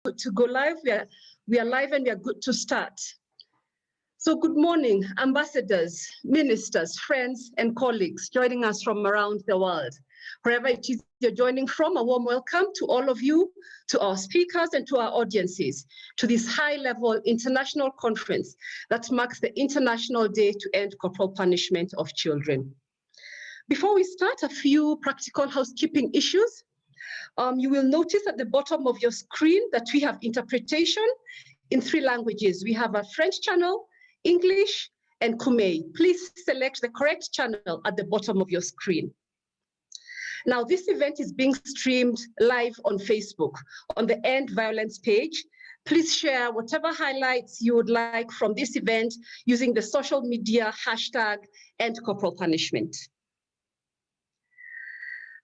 good to go live. We are live and we are good to start. So good morning, ambassadors, ministers, friends, and colleagues joining us from around the world. Wherever it is you're joining from, a warm welcome to all of you, to our speakers and to our audiences, to this high-level international conference that marks the International Day to End Corporal Punishment of Children. Before we start, a few practical housekeeping issues. You will notice at the bottom of your screen that we have interpretation in 3 languages. We have a French channel, English, and Khmer. Please select the correct channel at the bottom of your screen. Now, this event is being streamed live on Facebook on the End Violence page. Please share whatever highlights you would like from this event using the social media hashtag #EndCorporalPunishment.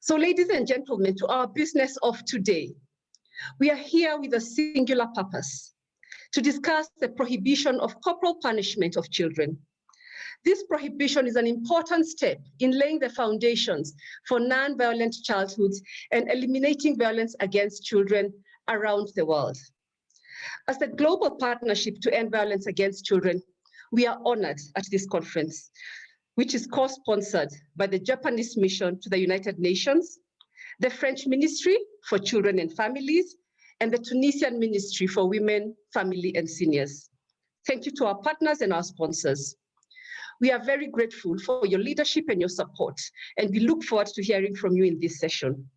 So ladies and gentlemen, to our business of today, we are here with a singular purpose: to discuss the prohibition of corporal punishment of children. This prohibition is an important step in laying the foundations for non-violent childhoods and eliminating violence against children around the world. As the global partnership to end violence against children, we are honored at this conference, which is co-sponsored by the Japanese mission to the United Nations, the French Ministry for Children and Families, and the Tunisian Ministry for Women, Family, and Seniors. Thank you to our partners and our sponsors. We are very grateful for your leadership and your support, and we look forward to hearing from you in this session.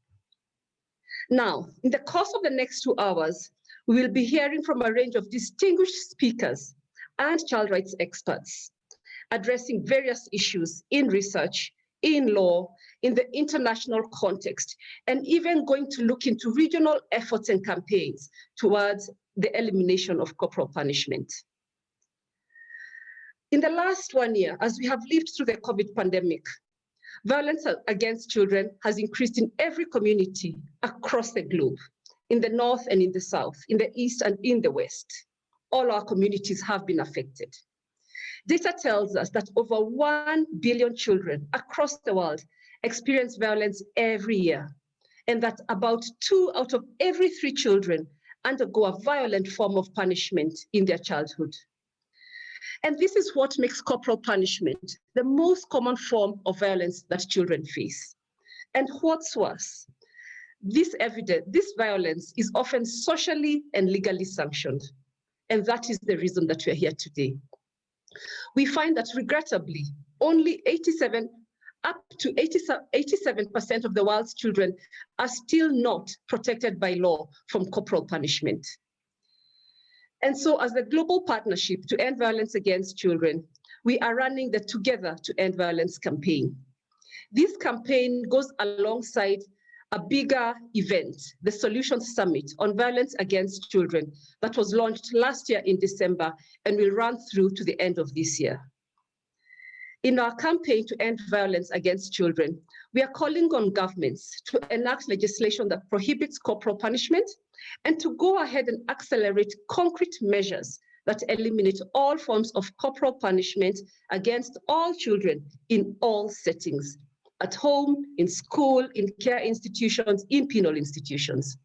Now, in the course of the next 2 hours, we will be hearing from a range of distinguished speakers and child rights experts, addressing various issues in research, in law, in the international context, and even going to look into regional efforts and campaigns towards the elimination of corporal punishment. In the last 1 year, as we have lived through the COVID pandemic, violence against children has increased in every community across the globe, in the North and in the South, in the East and in the West. All our communities have been affected. Data tells us that over 1 billion children across the world experience violence every year, and that about 2 out of every 3 children undergo a violent form of punishment in their childhood. And this is what makes corporal punishment the most common form of violence that children face. And what's worse, this violence is often socially and legally sanctioned. And that is the reason that we're here today. We find that regrettably, only 87% of the world's children are still not protected by law from corporal punishment. And so as the global partnership to end violence against children, we are running the Together to End Violence campaign. This campaign goes alongside a bigger event, the Solutions Summit on Violence Against Children, that was launched last year in December and will run through to the end of this year. In our campaign to end violence against children, we are calling on governments to enact legislation that prohibits corporal punishment and to go ahead and accelerate concrete measures that eliminate all forms of corporal punishment against all children in all settings, at home, in school, in care institutions, in penal institutions.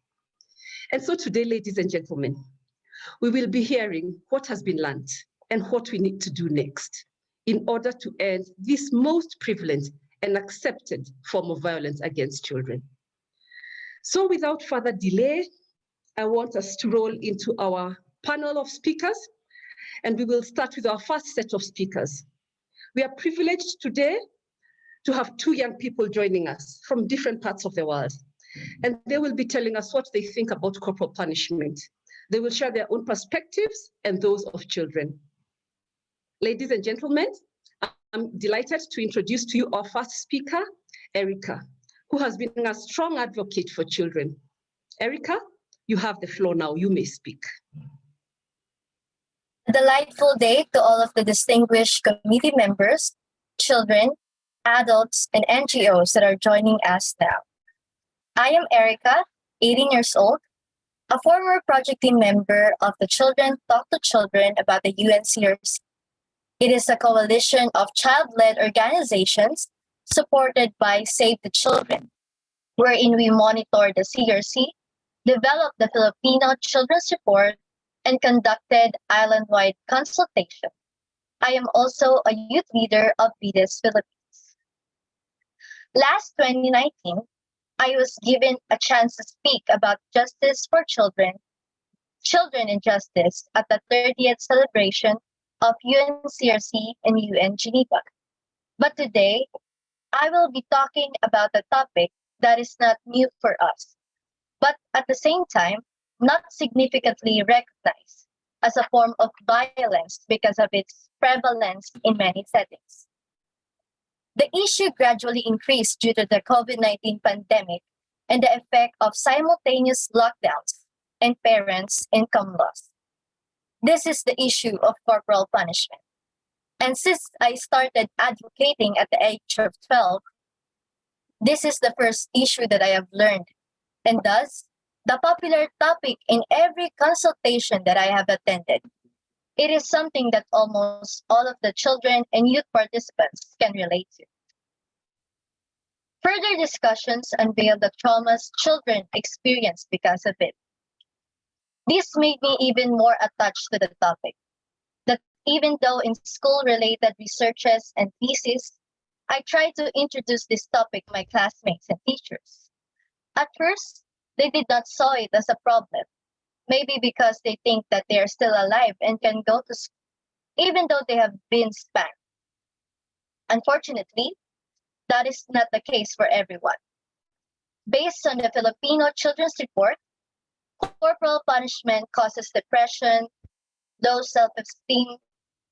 And so today, ladies and gentlemen, we will be hearing what has been learned and what we need to do next in order to end this most prevalent and accepted form of violence against children. So without further delay, I want us to roll into our panel of speakers, and we will start with our first set of speakers. We are privileged today to have 2 young people joining us from different parts of the world, and they will be telling us what they think about corporal punishment. They will share their own perspectives and those of children. Ladies and gentlemen, I'm delighted to introduce to you our first speaker, Erica, who has been a strong advocate for children. Erica, you have the floor now. You may speak. A delightful day to all of the distinguished committee members, children, adults, and NGOs that are joining us now. I am Erica, 18 years old, a former project team member of the Children Talk to Children about the UNCRC. It is a coalition of child-led organizations supported by Save the Children, wherein we monitor the CRC developed the Filipino Children's Report, and conducted island-wide consultation. I am also a youth leader of VIDES Philippines. Last 2019, I was given a chance to speak about justice for children in justice at the 30th celebration of UNCRC in UN Geneva. But today, I will be talking about a topic that is not new for us, but at the same time, not significantly recognized as a form of violence because of its prevalence in many settings. The issue gradually increased due to the COVID-19 pandemic and the effect of simultaneous lockdowns and parents' income loss. This is the issue of corporal punishment. And since I started advocating at the age of 12, this is the first issue that I have learned, and thus, the popular topic in every consultation that I have attended. It is something that almost all of the children and youth participants can relate to. Further discussions unveil the traumas children experience because of it. This made me even more attached to the topic. That even though in school-related researches and theses, I tried to introduce this topic to my classmates and teachers. At first, they did not saw it as a problem, maybe because they think that they are still alive and can go to school, even though they have been spanked. Unfortunately, that is not the case for everyone. Based on the Filipino Children's Report, corporal punishment causes depression, low self-esteem,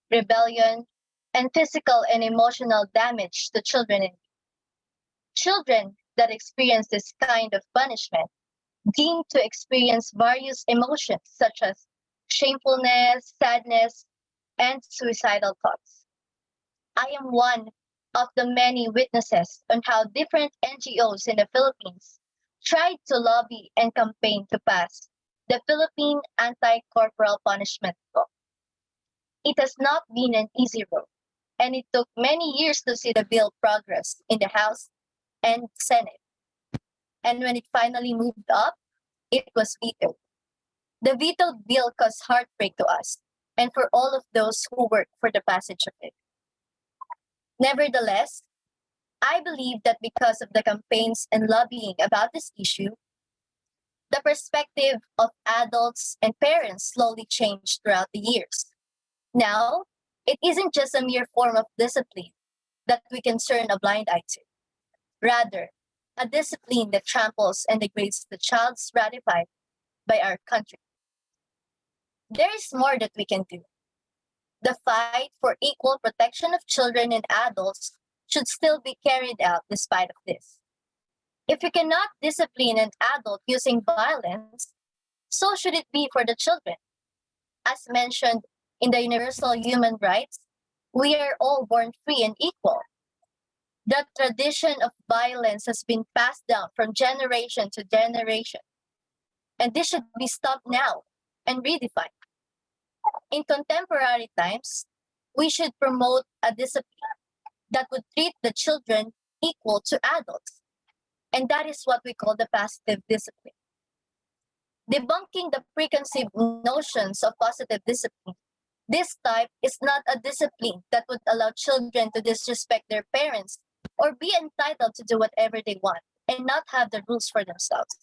rebellion, and physical and emotional damage to children. Children that experience this kind of punishment deemed to experience various emotions such as shamefulness, sadness, and suicidal thoughts. I am one of the many witnesses on how different NGOs in the Philippines tried to lobby and campaign to pass the Philippine Anti-Corporal Punishment Law. It has not been an easy road, and it took many years to see the bill progress in the House and Senate. And when it finally moved up, it was vetoed. The vetoed bill caused heartbreak to us and for all of those who worked for the passage of it. Nevertheless, I believe that because of the campaigns and lobbying about this issue, the perspective of adults and parents slowly changed throughout the years. Now, it isn't just a mere form of discipline that we can turn a blind eye to. Rather, a discipline that tramples and degrades the child's ratified by our country. There is more that we can do. The fight for equal protection of children and adults should still be carried out despite of this. If you cannot discipline an adult using violence, so should it be for the children. As mentioned in the Universal Human Rights, we are all born free and equal. The tradition of violence has been passed down from generation to generation, and this should be stopped now and redefined. In contemporary times, we should promote a discipline that would treat the children equal to adults, and that is what we call the positive discipline. Debunking the preconceived notions of positive discipline, this type is not a discipline that would allow children to disrespect their parents or be entitled to do whatever they want and not have the rules for themselves.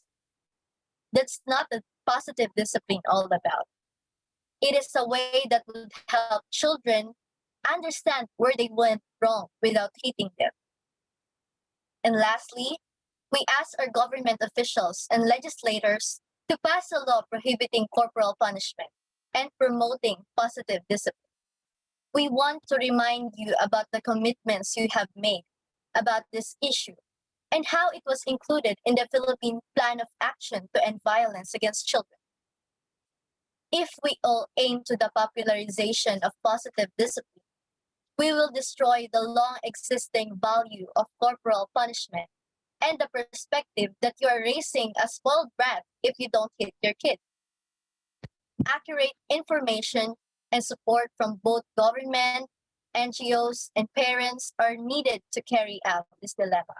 That's not the positive discipline all about. It is a way that would help children understand where they went wrong without hitting them. And lastly, we ask our government officials and legislators to pass a law prohibiting corporal punishment and promoting positive discipline. We want to remind you about the commitments you have made about this issue and how it was included in the Philippine Plan of Action to End Violence Against Children. If we all aim to the popularization of positive discipline, we will destroy the long existing value of corporal punishment and the perspective that you are raising a spoiled brat if you don't hit your kid. Accurate information and support from both government, NGOs, and parents are needed to carry out this dilemma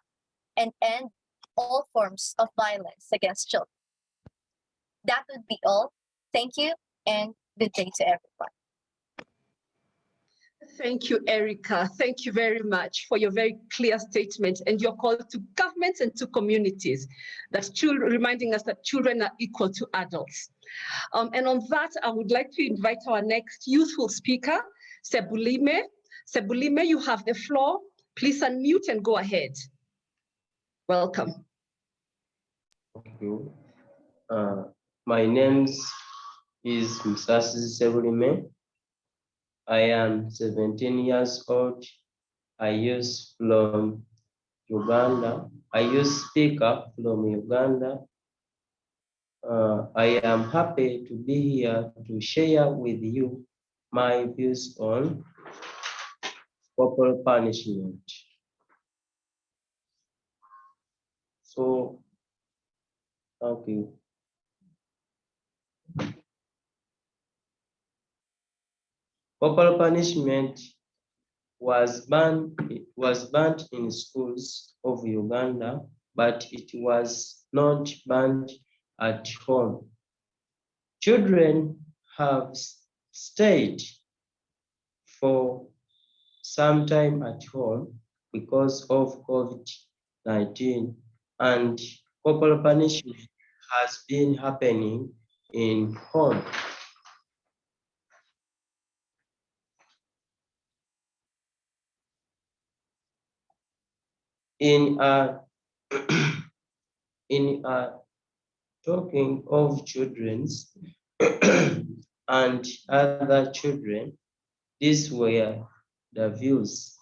and end all forms of violence against children. That would be all. Thank you and good day to everyone. Thank you, Erica. Thank you very much for your very clear statement and your call to governments and to communities, that reminding us that children are equal to adults. And on that, I would like to invite our next youthful speaker, Sebulime. Sebulime, you have the floor. Please unmute and go ahead. Welcome. Thank you. My name is Musasi Sebulime. I am 17 years old. I use from Uganda. I use speaker from Uganda. I am happy to be here to share with you my views on corporal punishment. So, thank you. Corporal punishment was banned in schools of Uganda, but it was not banned at home. Children have stayed for some time at home because of COVID-19, and corporal punishment has been happening in home. In talking of children's and other children, these were the views.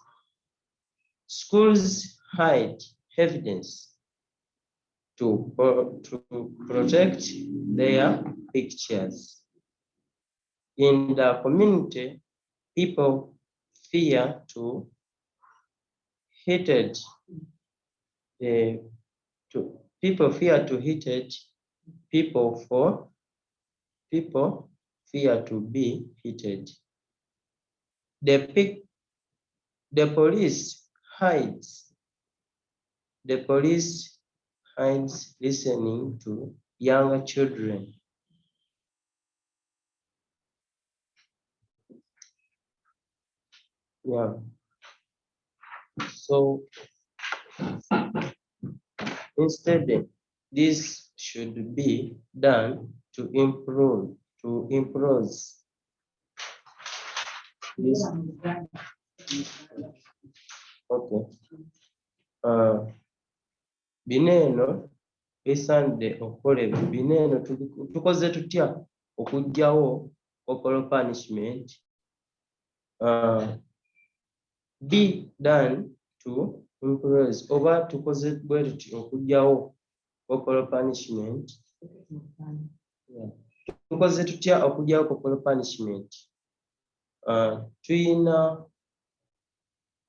Schools hide evidence to protect their pictures. In the community, people fear to hit it. People fear to hit it. People fear to be hit. The police hides. The police hides listening to younger children. Yeah. So instead, this should be done to improve this. Okay. Bineno bisaanidde okukolebwa. Bineno tukoze tutya okuggyawo corporal punishment. Be done to improve. Oba tukoze bwe tuti okuggyawo corporal punishment. Tukoze tutya okuggyawo corporal punishment. Tuyina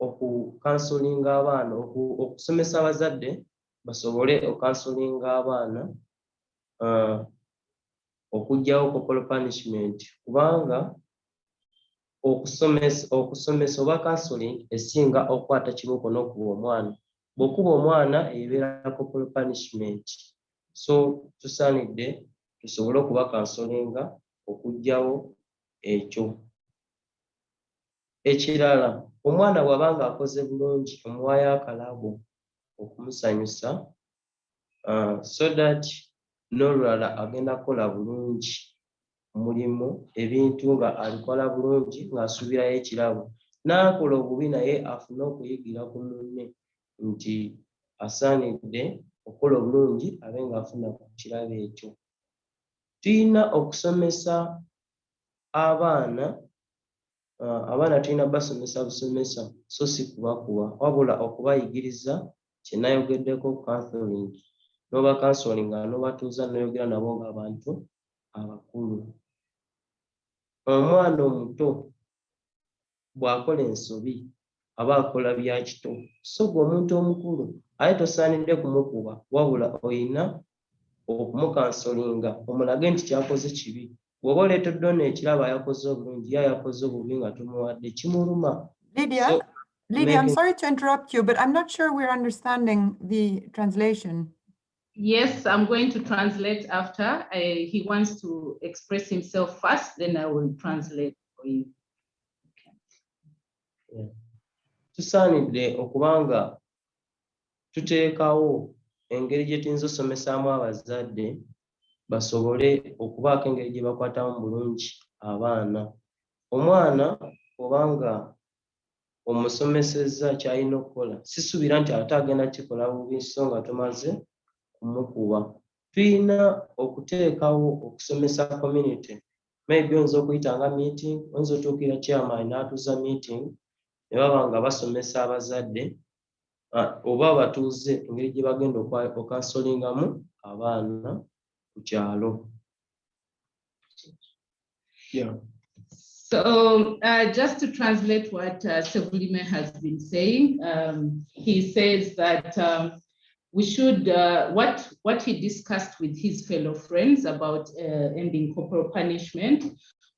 okukansolinga abaana, okusomesa abazadde basobole okansolinga abaana okuggyawo corporal punishment, kubanga okusomesa oba counseling esinga okukwata kibuko n'okuba omwana. Bw'okuba omwana ebeera corporal punishment. So tusaanidde tusobole okuba kansolinga okuggyawo ekyo. Ekirala, omwana bw'abanga akoze bulungi omuwaayo akalabo okumusanyusa, so that n'olulala agenda kukola bulungi mulimu ebintu nga alikola bulungi ng'asuubirayo ekirabo. N'akola obubi naye afune okuyigira ku munne nti asaanidde okukola obulungi abe ng'afuna ku kirabo ekyo. Tuyina okusomesa abaana. Abaana tulina basomesa busomesa, so si kubakuba, wabula okubayigiriza kye nayogeddeko counseling. N'oba counseling n'obatuuza n'oyogera nabo ng'abantu abakulu. Omwana omuto bw'akola ensobi aba akola bya kito. So gwe omuntu omukulu aye tosaanidde kumukuba, wabula oyina okumukansolinga omulage nti kyakoze kibi. Bw'oba oleetedde ono ekirabo yakoze obulungi, ye yakoze obubi nga tumuwadde kimuluma. Lydia, I'm sorry to interrupt you, but I'm not sure we're understanding the translation. Yes, I'm going to translate after. He wants to express himself first, then I will translate for you. Tusaanidde okuba nga tuteekawo engeri gye tuyinza osomesaamu abazadde basobole okubaako engeri gye bakwatamu bulungi abaana. Omwana obanga omusomesezza ky'alina okukola, sisuubira nti ate agenda kikola bubi so nga tumaze kumukuba. Tulina okuteekawo okusomesa community. Maybe oyinza okuyita nga meeting, oyinza otuukira chairman n'atuuza meeting ne baba nga basomesa abazadde oba batuuze engeri gye bagenda okansolingamu abaana ku kyalo. Yeah. So just to translate what Sebulime has been saying, he says that we should, what he discussed with his fellow friends about ending corporal punishment.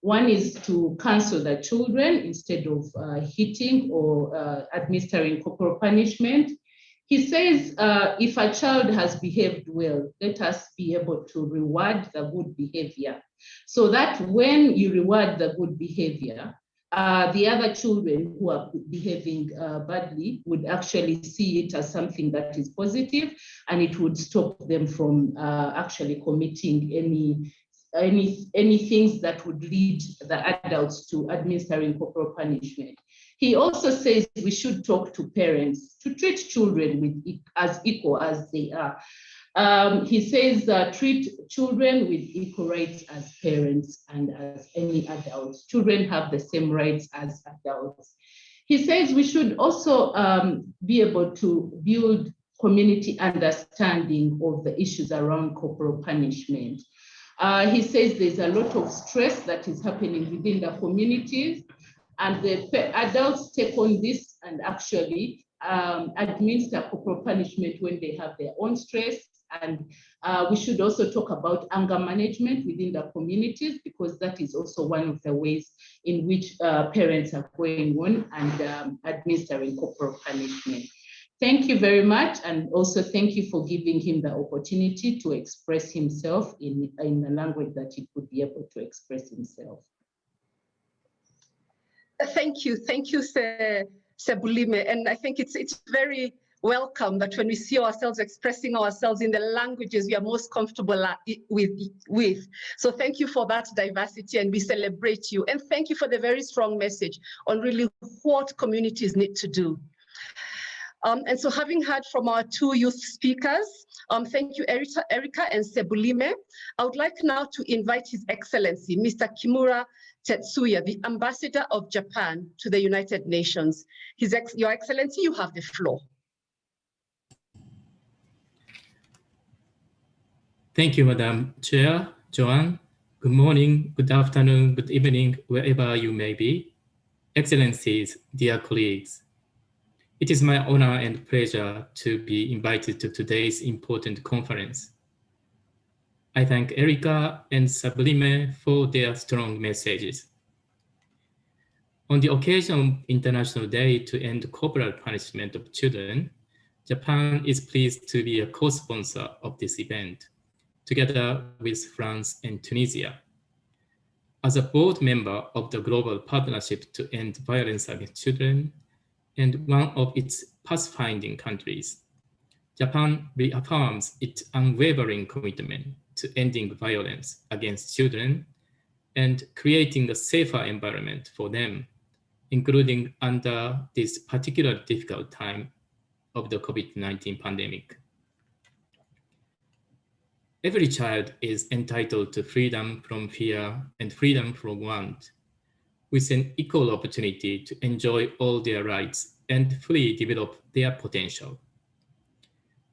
One is to counsel the children instead of hitting or administering corporal punishment. He says, if a child has behaved well, let us be able to reward the good behavior, so that when you reward the good behavior, the other children who are behaving badly would actually see it as something that is positive, and it would stop them from actually committing any things that would lead the adults to administering corporal punishment. He also says we should talk to parents to treat children as equal as they are. He says treat children with equal rights as parents and as any adults. Children have the same rights as adults. He says we should also be able to build community understanding of the issues around corporal punishment. He says there's a lot of stress that is happening within the communities, and the adults take on this and actually administer corporal punishment when they have their own stress. And we should also talk about anger management within the communities, because that is also one of the ways in which parents are going on and administering corporal punishment. Thank you very much, and also thank you for giving him the opportunity to express himself in a language that he could be able to express himself. Thank you, Sebulime, and I think it's very welcome that when we see ourselves expressing ourselves in the languages we are most comfortable with. So thank you for that diversity, and we celebrate you. And thank you for the very strong message on really what communities need to do. And so having heard from our two youth speakers, thank you, Erica and Sebulime, I would like now to invite His Excellency, Mr. Kimura Tetsuya, the Ambassador of Japan to the United Nations. Your Excellency, you have the floor. Thank you, Madam Chair, Joanne. Good morning, good afternoon, good evening, wherever you may be. Excellencies, dear colleagues, it is my honor and pleasure to be invited to today's important conference. I thank Erica and Sebulime for their strong messages. On the occasion of International Day to End Corporal Punishment of Children, Japan is pleased to be a co-sponsor of this event, together with France and Tunisia. As a board member of the Global Partnership to End Violence Against Children and one of its pathfinding countries, Japan reaffirms its unwavering commitment to ending violence against children and creating a safer environment for them, including under this particularly difficult time of the COVID-19 pandemic. Every child is entitled to freedom from fear and freedom from want, with an equal opportunity to enjoy all their rights and fully develop their potential.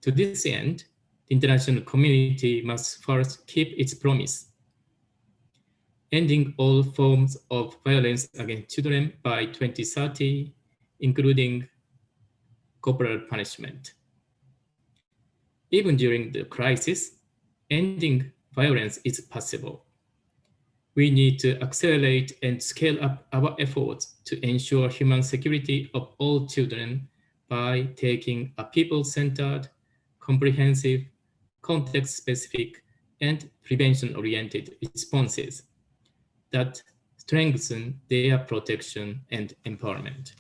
To this end, the international community must first keep its promise, ending all forms of violence against children by 2030, including corporal punishment. Even during the crisis, ending violence is possible. We need to accelerate and scale up our efforts to ensure human security of all children by taking a people-centered, comprehensive, context-specific and prevention-oriented responses that strengthen their protection and empowerment.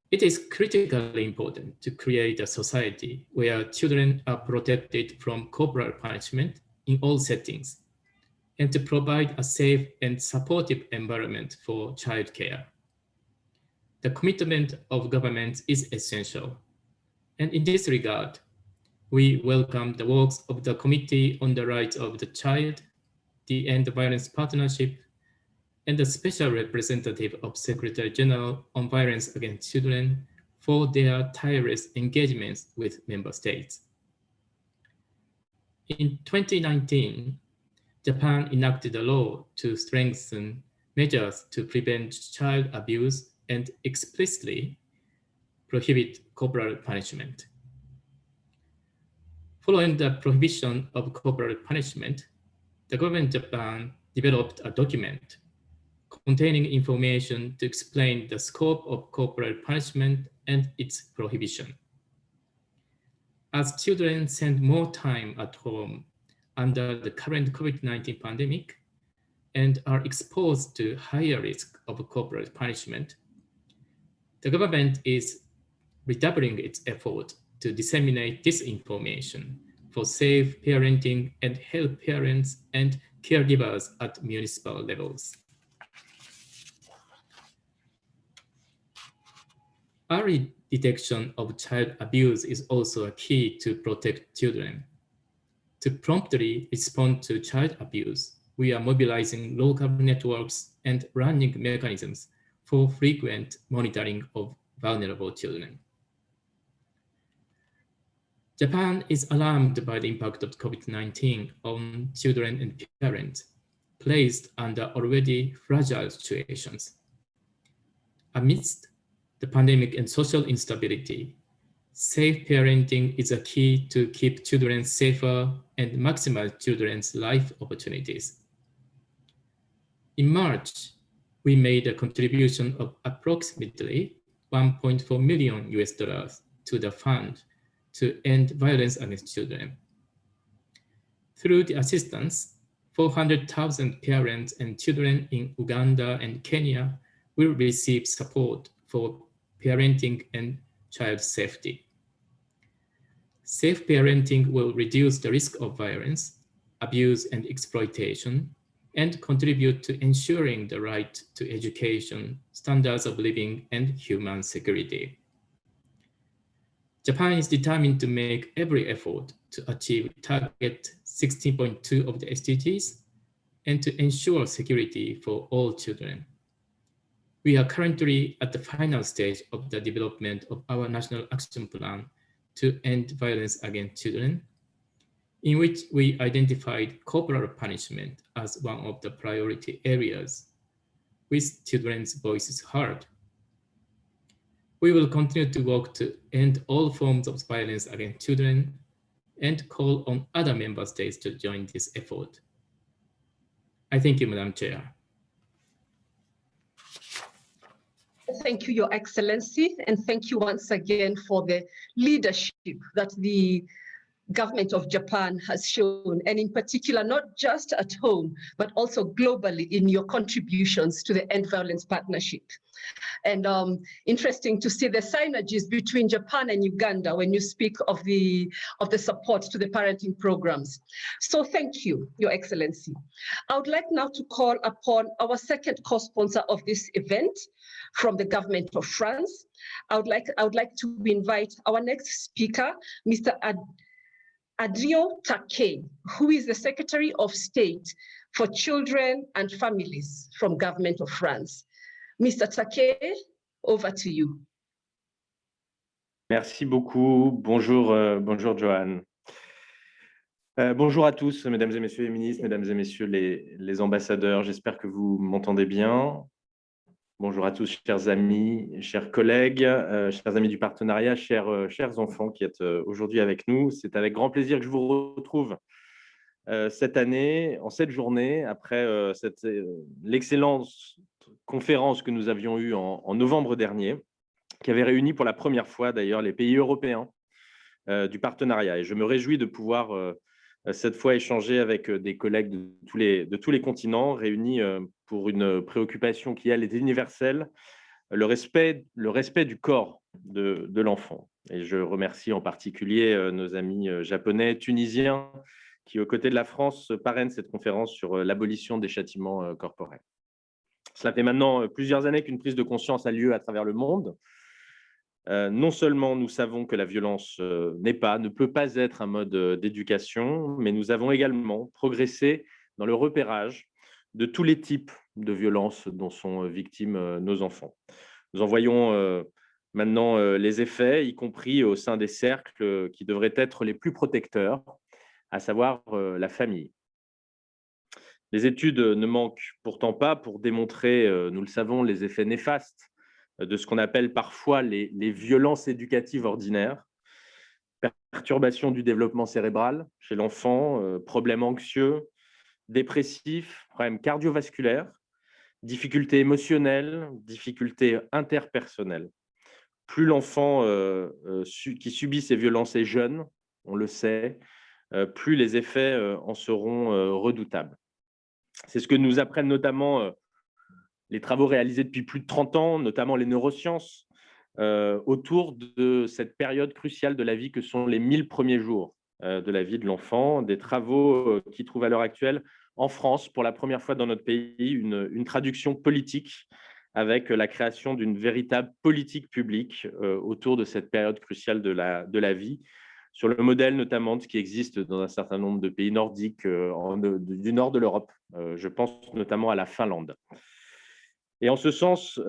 It is critically important to create a society where children are protected from corporal punishment in all settings, and to provide a safe and supportive environment for childcare. The commitment of governments is essential, and in this regard, we welcome the works of the Committee on the Rights of the Child, the End Violence Partnership, and the Special Representative of Secretary General on Violence Against Children for their tireless engagements with member states. In 2019, Japan enacted a law to strengthen measures to prevent child abuse and explicitly prohibit corporal punishment. Following the prohibition of corporal punishment, the government of Japan developed a document containing information to explain the scope of corporal punishment and its prohibition. As children spend more time at home under the current COVID-19 pandemic and are exposed to higher risk of corporal punishment, the government is redoubling its effort to disseminate this information for safe parenting and help parents and caregivers at municipal levels. Early detection of child abuse is also a key to protect children. To promptly respond to child abuse, we are mobilizing local networks and running mechanisms for frequent monitoring of vulnerable children. Japan is alarmed by the impact of COVID-19 on children and parents placed under already fragile situations. Amidst the pandemic and social instability, safe parenting is a key to keep children safer and maximize children's life opportunities. In March, we made a contribution of approximately $1.4 million to the fund to end violence against children. Through the assistance, 400,000 parents and children in Uganda and Kenya will receive support for parenting and child safety. Safe parenting will reduce the risk of violence, abuse, and exploitation, and contribute to ensuring the right to education, standards of living, and human security. Japan is determined to make every effort to achieve target 16.2 of the SDGs and to ensure security for all children. We are currently at the final stage of the development of our National Action Plan to end violence against children, in which we identified corporal punishment as one of the priority areas, with children's voices heard. We will continue to work to end all forms of violence against children and call on other member states to join this effort. I thank you, Madam Chair. Thank you, Your Excellency, and thank you once again for the leadership that the government of Japan has shown, and in particular, not just at home, but also globally in your contributions to the End Violence Partnership. And interesting to see the synergies between Japan and Uganda when you speak of the support to the parenting programs. So thank you, Your Excellency. I would like now to call upon our second co-sponsor of this event from the government of France. I would like to invite our next speaker, Mr. Adrien Taquet, who is the Secretary of State for Children and Families from Government of France. Mr. Taquet, over to you. Merci beaucoup. Bonjour, bonjour Joanne. Bonjour à tous, mesdames et messieurs les ministres, mesdames et messieurs les ambassadeurs. J'espère que vous m'entendez bien. Bonjour à tous, chers amis, chers collègues, chers amis du partenariat, chers enfants qui êtes aujourd'hui avec nous. C'est avec grand plaisir que je vous retrouve cette année, en cette journée, après l'excellente conférence que nous avions eue en novembre dernier, qui avait réuni pour la première fois d'ailleurs les pays européens du partenariat. Et je me réjouis de pouvoir cette fois échanger avec des collègues de tous les continents réunis pour une préoccupation qui, elle, est universelle, le respect du corps de l'enfant. Et je remercie en particulier nos amis japonais, tunisiens, qui, aux côtés de la France, parrainent cette conférence sur l'abolition des châtiments corporels. Cela fait maintenant plusieurs années qu'une prise de conscience a lieu à travers le monde. Non seulement nous savons que la violence ne peut pas être un mode d'éducation, mais nous avons également progressé dans le repérage de tous les types de violences dont sont victimes nos enfants. Nous en voyons maintenant les effets, y compris au sein des cercles qui devraient être les plus protecteurs, à savoir la famille. Les études ne manquent pourtant pas pour démontrer, nous le savons, les effets néfastes de ce qu'on appelle parfois les violences éducatives ordinaires, perturbation du développement cérébral chez l'enfant, problèmes anxieux, dépressifs, problèmes cardiovasculaires, difficultés émotionnelles, difficultés interpersonnelles. Plus l'enfant qui subit ces violences est jeune, on le sait, plus les effets en seront redoutables. C'est ce que nous apprennent notamment les travaux réalisés depuis plus de 30 ans, notamment les neurosciences, autour de cette période cruciale de la vie que sont les 1000 premiers jours de la vie de l'enfant, des travaux qui trouvent à l'heure actuelle en France, pour la première fois dans notre pays, une traduction politique avec la création d'une véritable politique publique autour de cette période cruciale de la vie, sur le modèle notamment de ce qui existe dans un certain nombre de pays nordiques du nord de l'Europe. Je pense notamment à la Finlande. Et en ce sens,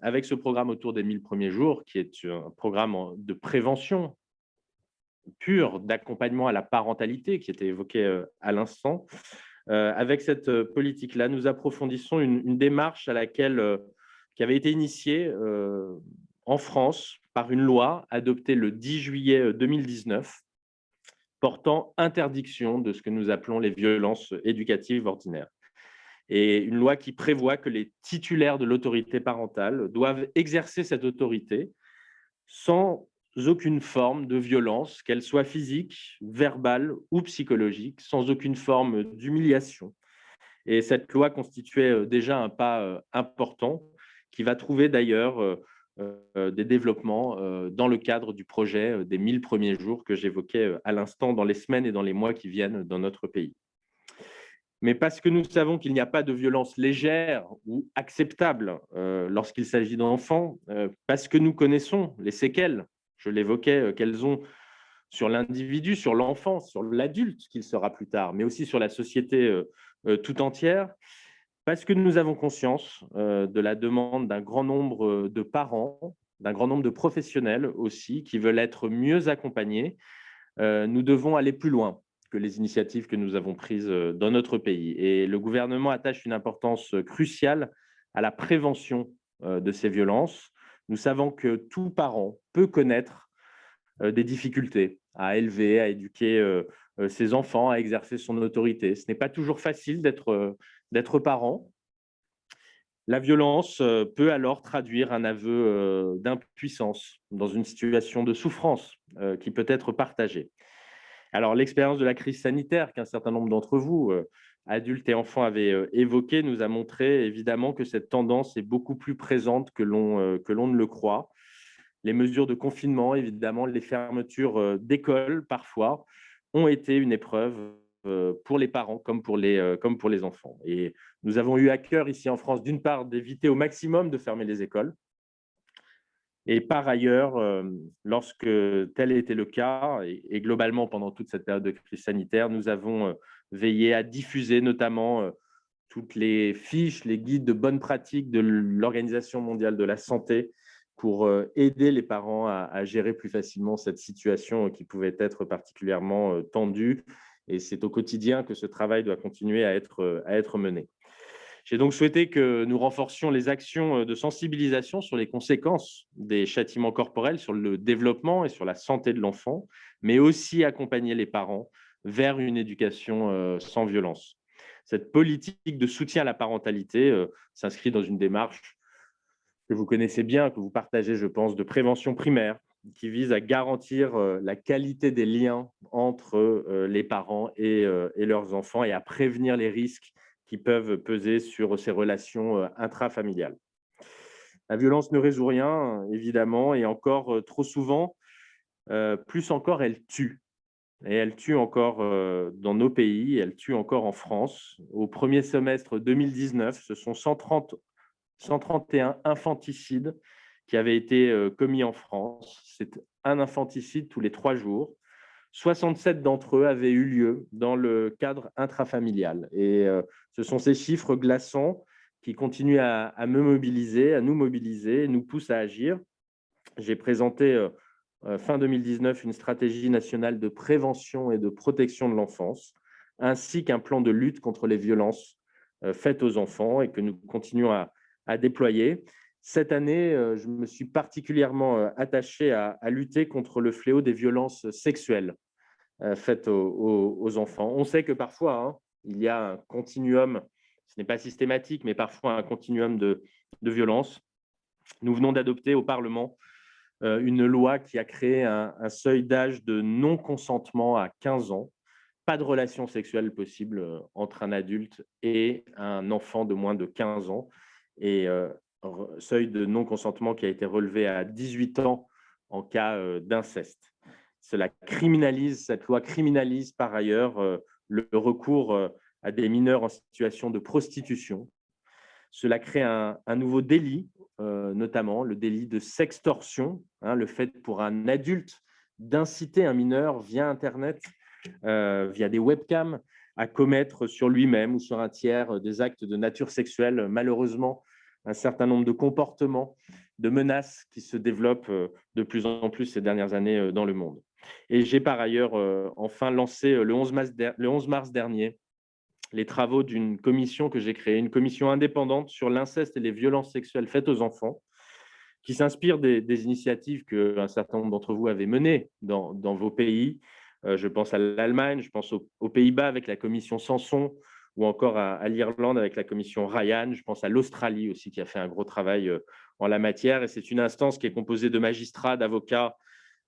avec ce programme autour des 1000 premiers jours, qui est un programme de prévention pure, d'accompagnement à la parentalité, qui était évoqué à l'instant, avec cette politique-là, nous approfondissons une démarche qui avait été initiée en France par une loi adoptée le 10 juillet 2019, portant interdiction de ce que nous appelons les violences éducatives ordinaires. Et une loi qui prévoit que les titulaires de l'autorité parentale doivent exercer cette autorité sans aucune forme de violence, qu'elle soit physique, verbale ou psychologique, sans aucune forme d'humiliation. Et cette loi constituait déjà un pas important qui va trouver d'ailleurs des développements dans le cadre du projet des 1000 premiers jours que j'évoquais à l'instant, dans les semaines et dans les mois qui viennent dans notre pays. Mais parce que nous savons qu'il n'y a pas de violence légère ou acceptable lorsqu'il s'agit d'enfants, parce que nous connaissons les séquelles, je l'évoquais, qu'elles ont sur l'individu, sur l'enfant, sur l'adulte qu'il sera plus tard, mais aussi sur la société tout entière, parce que nous avons conscience de la demande d'un grand nombre de parents, d'un grand nombre de professionnels aussi, qui veulent être mieux accompagnés, nous devons aller plus loin que les initiatives que nous avons prises dans notre pays. Et le gouvernement attache une importance cruciale à la prévention de ces violences. Nous savons que tout parent peut connaître des difficultés à élever, à éduquer ses enfants, à exercer son autorité. Ce n'est pas toujours facile d'être parent. La violence peut alors traduire un aveu d'impuissance dans une situation de souffrance qui peut être partagée. Alors, l'expérience de la crise sanitaire qu'un certain nombre d'entre vous, adultes et enfants, avaient évoquée, nous a montré évidemment que cette tendance est beaucoup plus présente que l'on ne le croit. Les mesures de confinement, évidemment, les fermetures d'écoles, parfois, ont été une épreuve pour les parents comme pour les enfants. Et nous avons eu à cœur ici en France, d'une part, d'éviter au maximum de fermer les écoles, et par ailleurs, lorsque tel était le cas, et globalement pendant toute cette période de crise sanitaire, nous avons veillé à diffuser notamment toutes les fiches, les guides de bonnes pratiques de l'Organisation mondiale de la santé pour aider les parents à gérer plus facilement cette situation qui pouvait être particulièrement tendue. Et c'est au quotidien que ce travail doit continuer à être mené. J'ai donc souhaité que nous renforcions les actions de sensibilisation sur les conséquences des châtiments corporels, sur le développement et sur la santé de l'enfant, mais aussi accompagner les parents vers une éducation sans violence. Cette politique de soutien à la parentalité s'inscrit dans une démarche que vous connaissez bien, que vous partagez, je pense, de prévention primaire, qui vise à garantir la qualité des liens entre les parents et leurs enfants et à prévenir les risques qui peuvent peser sur ces relations intrafamiliales. La violence ne résout rien, évidemment, et encore trop souvent, plus encore, elle tue. Et elle tue encore dans nos pays, elle tue encore en France. Au premier semestre 2019, ce sont 131 infanticides qui avaient été commis en France. C'est un infanticide tous les 3 jours. 67 d'entre eux avaient eu lieu dans le cadre intrafamilial. Et ce sont ces chiffres glaçants qui continuent à me mobiliser, à nous mobiliser, nous poussent à agir. J'ai présenté fin 2019 une stratégie nationale de prévention et de protection de l'enfance, ainsi qu'un plan de lutte contre les violences faites aux enfants et que nous continuons à déployer. Cette année, je me suis particulièrement attaché à lutter contre le fléau des violences sexuelles faites aux enfants. On sait que parfois, il y a un continuum, ce n'est pas systématique, mais parfois un continuum de violences. Nous venons d'adopter au Parlement une loi qui a créé un seuil d'âge de non-consentement à 15 ans. Pas de relation sexuelle possible entre un adulte et un enfant de moins de 15 ans. Et seuil de non-consentement qui a été relevé à 18 ans en cas d'inceste. Cette loi criminalise par ailleurs le recours à des mineurs en situation de prostitution. Cela crée un nouveau délit, notamment le délit de sextorsion, le fait pour un adulte d'inciter un mineur via Internet, via des webcams, à commettre sur lui-même ou sur un tiers des actes de nature sexuelle. Malheureusement, un certain nombre de comportements, de menaces qui se développent de plus en plus ces dernières années dans le monde. Et j'ai par ailleurs enfin lancé le 11 mars dernier les travaux d'une commission que j'ai créée, une commission indépendante sur l'inceste et les violences sexuelles faites aux enfants, qui s'inspire des initiatives qu'un certain nombre d'entre vous avez menées dans vos pays. Je pense à l'Allemagne, je pense aux Pays-Bas avec la commission Samson, ou encore à l'Irlande avec la commission Ryan. Je pense à l'Australie aussi qui a fait un gros travail en la matière. Et c'est une instance qui est composée de magistrats, d'avocats,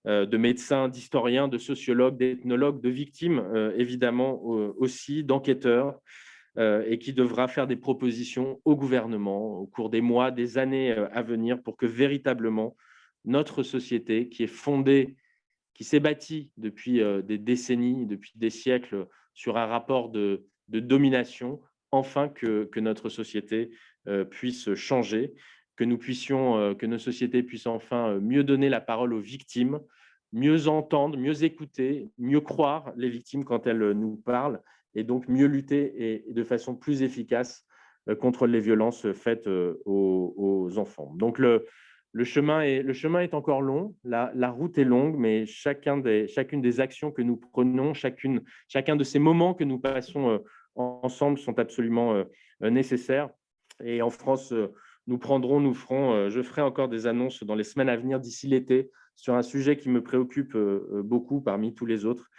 de médecins, d'historiens, de sociologues, d'ethnologues, de victimes, évidemment aussi, d'enquêteurs, et qui devra faire des propositions au gouvernement au cours des mois, des années à venir pour que véritablement notre société, qui est fondée, qui s'est bâtie depuis des décennies, depuis des siècles, sur un rapport de domination, enfin que notre société puisse changer, que nos sociétés puissent enfin mieux donner la parole aux victimes, mieux entendre, mieux écouter, mieux croire les victimes quand elles nous parlent, et donc mieux lutter et de façon plus efficace contre les violences faites aux enfants. Donc le chemin est encore long, la route est longue, mais chacune des actions que nous prenons, chacun de ces moments que nous passons ensemble sont absolument nécessaires. Et en France, je ferai encore des annonces dans les semaines à venir d'ici l'été sur un sujet qui me préoccupe beaucoup parmi tous les autres,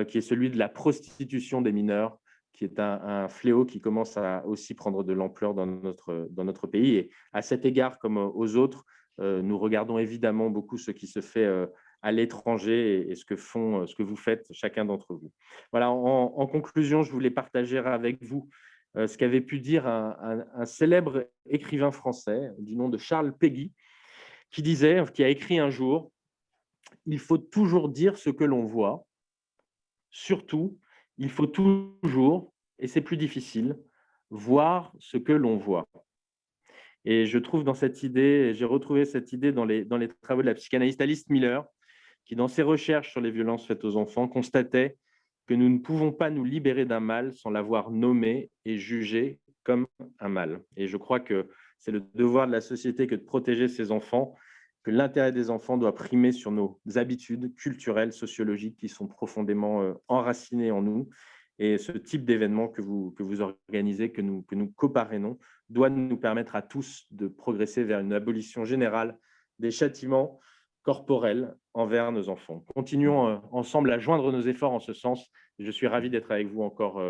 qui est celui de la prostitution des mineurs, qui est un fléau qui commence à aussi prendre de l'ampleur dans notre pays. Et à cet égard, comme aux autres, nous regardons évidemment beaucoup ce qui se fait à l'étranger et ce que vous faites, chacun d'entre vous. Voilà, en conclusion, je voulais partager avec vous ce qu'avait pu dire un célèbre écrivain français du nom de Charles Péguy, qui a écrit un jour « Il faut toujours dire ce que l'on voit. Surtout, il faut toujours, et c'est plus difficile, voir ce que l'on voit. » Et je trouve dans cette idée, j'ai retrouvé cette idée dans les travaux de la psychanalyste Alice Miller, qui, dans ses recherches sur les violences faites aux enfants, constatait que nous ne pouvons pas nous libérer d'un mal sans l'avoir nommé et jugé comme un mal. Et je crois que c'est le devoir de la société que de protéger ses enfants, que l'intérêt des enfants doit primer sur nos habitudes culturelles, sociologiques qui sont profondément enracinées en nous. Et ce type d'événement que vous organisez, que nous coparrainons, doit nous permettre à tous de progresser vers une abolition générale des châtiments corporels envers nos enfants. Continuons ensemble à joindre nos efforts en ce sens. Je suis ravi d'être avec vous encore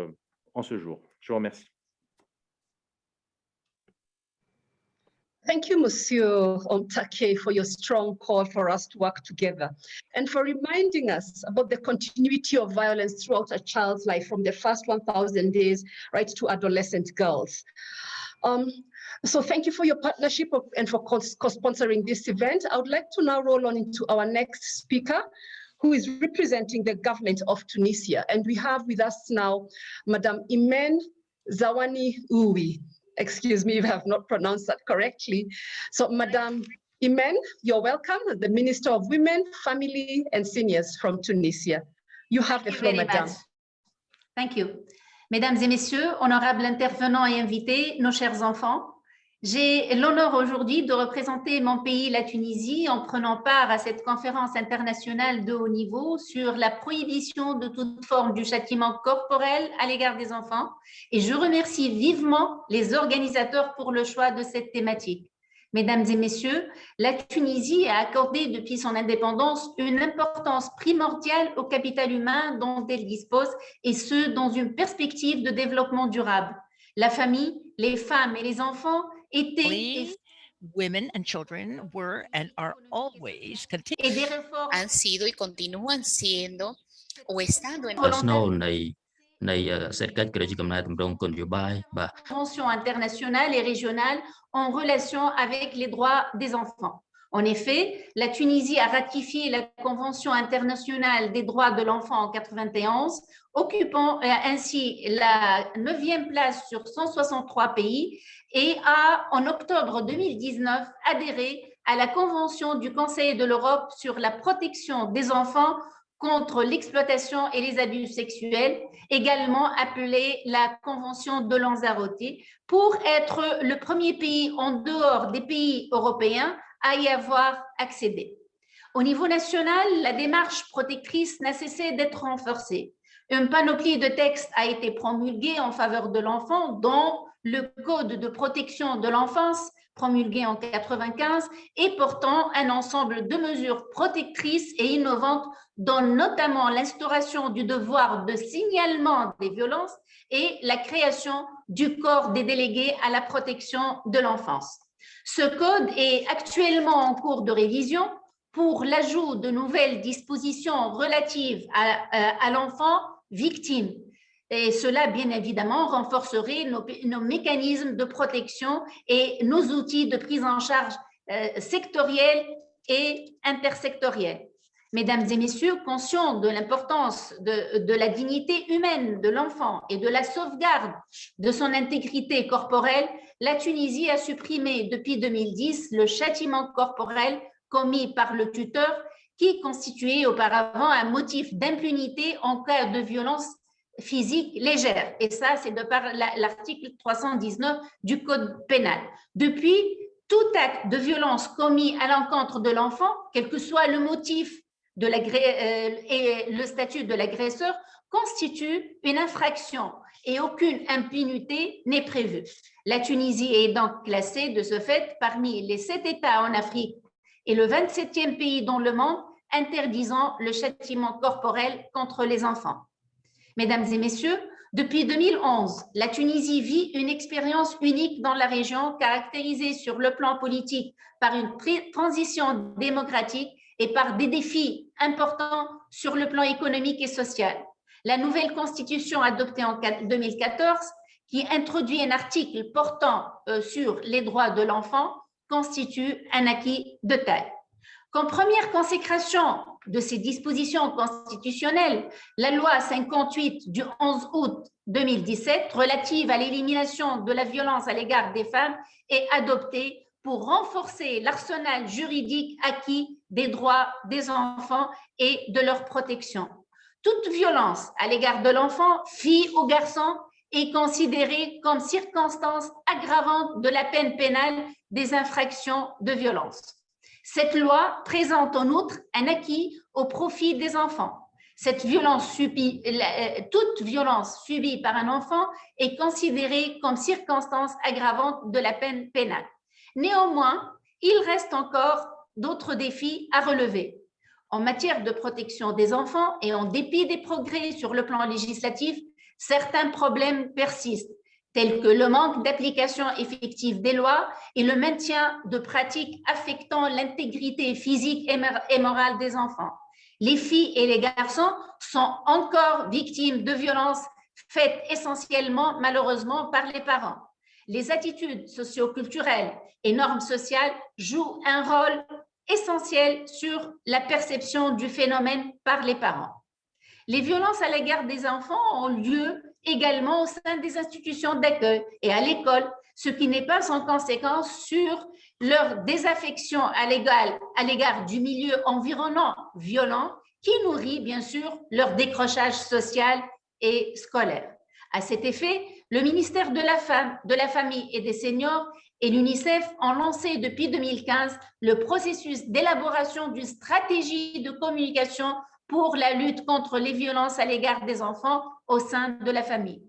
en ce jour. Je vous remercie. Thank you, Monsieur Omtake, for your strong call for us to work together and for reminding us about the continuity of violence throughout a child's life from the first 1,000 days right to adolescent girls. So thank you for your partnership and for co-sponsoring this event. I would like to now roll on into our next speaker, who is representing the government of Tunisia. And we have with us now, Madame Imen Zawani Ouwi. Excuse me if I have not pronounced that correctly. So Madame Imen, you're welcome, the Minister of Women, Family and Seniors from Tunisia. You have the floor, Madame. Thank you. Mesdames et messieurs, honorables intervenants et invités, nos chers enfants, j'ai l'honneur aujourd'hui de représenter mon pays, la Tunisie, en prenant part à cette conférence internationale de haut niveau sur la prohibition de toute forme du châtiment corporel à l'égard des enfants. Et je remercie vivement les organisateurs pour le choix de cette thématique. Mesdames et messieurs, la Tunisie a accordé depuis son indépendance une importance primordiale au capital humain dont elle dispose, et ce, dans une perspective de développement durable. La famille, les femmes et les enfants étaient women and children were and are always han sido y continúan siendo o estando en conventions internationales et régionales en relation avec les droits des enfants. En effet, la Tunisie a ratifié la Convention internationale des droits de l'enfant en 1991, occupant ainsi la 9e place sur 163 pays et a, en octobre 2019, adhéré à la Convention du Conseil de l'Europe sur la protection des enfants contre l'exploitation et les abus sexuels, également appelée la Convention de Lanzarote, pour être le premier pays en dehors des pays européens à y avoir accédé. Au niveau national, la démarche protectrice n'a cessé d'être renforcée. Une panoplie de textes a été promulguée en faveur de l'enfant, dont le Code de protection de l'enfance, promulgué en 1995, et portant un ensemble de mesures protectrices et innovantes, dont notamment l'instauration du devoir de signalement des violences et la création du corps des délégués à la protection de l'enfance. Ce code est actuellement en cours de révision pour l'ajout de nouvelles dispositions relatives à l'enfant victime. Et cela, bien évidemment, renforcerait nos mécanismes de protection et nos outils de prise en charge sectoriels et intersectoriels. Mesdames et messieurs, conscients de l'importance de la dignité humaine de l'enfant et de la sauvegarde de son intégrité corporelle, la Tunisie a supprimé depuis 2010 le châtiment corporel commis par le tuteur qui constituait auparavant un motif d'impunité en cas de violence physique légère. Et ça, c'est de par l'article 319 du Code pénal. Depuis, tout acte de violence commis à l'encontre de l'enfant, quel que soit le motif et le statut de l'agresseur, constitue une infraction et aucune impunité n'est prévue. La Tunisie est donc classée de ce fait parmi les 7 États en Afrique et le 27e pays dans le monde interdisant le châtiment corporel contre les enfants. Mesdames et messieurs, depuis 2011, la Tunisie vit une expérience unique dans la région caractérisée sur le plan politique par une transition démocratique et par des défis importants sur le plan économique et social. La nouvelle constitution adoptée en 2014, qui introduit un article portant sur les droits de l'enfant, constitue un acquis de taille. Comme première consécration de ces dispositions constitutionnelles, la loi 58 du 11 août 2017 relative à l'élimination de la violence à l'égard des femmes est adoptée pour renforcer l'arsenal juridique acquis des droits des enfants et de leur protection. Toute violence à l'égard de l'enfant, fille ou garçon, est considérée comme circonstance aggravante de la peine pénale des infractions de violence. Cette loi présente en outre un acquis au profit des enfants. Toute violence subie par un enfant est considérée comme circonstance aggravante de la peine pénale. Néanmoins, il reste encore d'autres défis à relever. En matière de protection des enfants et en dépit des progrès sur le plan législatif, certains problèmes persistent tels que le manque d'application effective des lois et le maintien de pratiques affectant l'intégrité physique et morale des enfants. Les filles et les garçons sont encore victimes de violences faites essentiellement, malheureusement, par les parents. Les attitudes socio-culturelles et normes sociales jouent un rôle essentiel sur la perception du phénomène par les parents. Les violences à l'égard des enfants ont lieu également au sein des institutions d'accueil et à l'école, ce qui n'est pas sans conséquence sur leur désaffection à l'égard du milieu environnant violent qui nourrit bien sûr leur décrochage social et scolaire. À cet effet, le ministère de la Famille et des Seniors et l'UNICEF ont lancé depuis 2015 le processus d'élaboration d'une stratégie de communication pour la lutte contre les violences à l'égard des enfants au sein de la famille.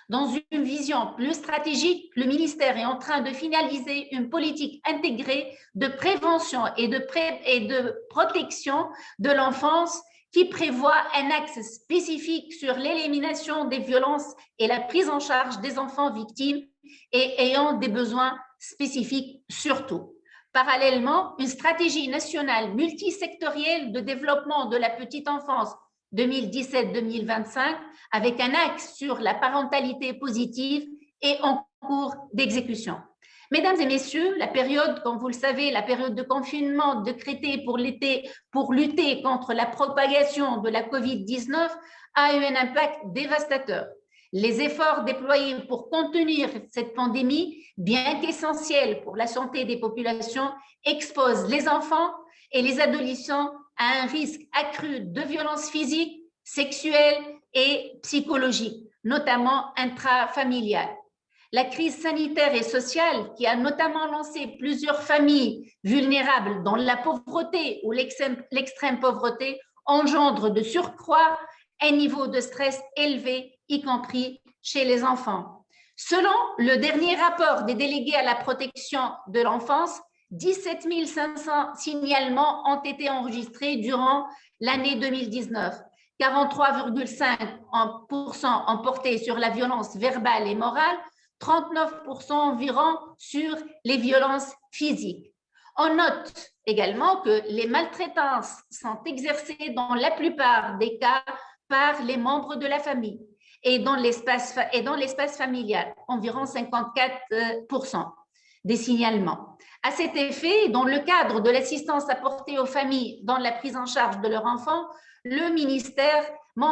Dans une vision plus stratégique, le ministère est en train de finaliser une politique intégrée de prévention et de protection de l'enfance qui prévoit un axe spécifique sur l'élimination des violences et la prise en charge des enfants victimes et ayant des besoins spécifiques surtout. Parallèlement, une stratégie nationale multisectorielle de développement de la petite enfance 2017-2025 avec un axe sur la parentalité positive est en cours d'exécution. Mesdames et messieurs, la période, comme vous le savez, la période de confinement décrétée pour l'été pour lutter contre la propagation de la COVID-19 a eu un impact dévastateur. Les efforts déployés pour contenir cette pandémie, bien qu'essentiels pour la santé des populations, exposent les enfants et les adolescents à un risque accru de violences physiques, sexuelles et psychologiques, notamment intrafamiliales. La crise sanitaire et sociale qui a notamment lancé plusieurs familles vulnérables dans la pauvreté ou l'extrême pauvreté engendre de surcroît un niveau de stress élevé, y compris chez les enfants. Selon le dernier rapport des délégués à la protection de l'enfance, 17 500 signalements ont été enregistrés durant l'année 2019. 43,5% ont porté sur la violence verbale et morale, 39% environ sur les violences physiques. On note également que les maltraitances sont exercées dans la plupart des cas par les membres de la famille et dans l'espace familial, environ 54% des signalements. À cet effet, dans le cadre de l'assistance apportée aux familles dans la prise en charge de leurs enfants, mon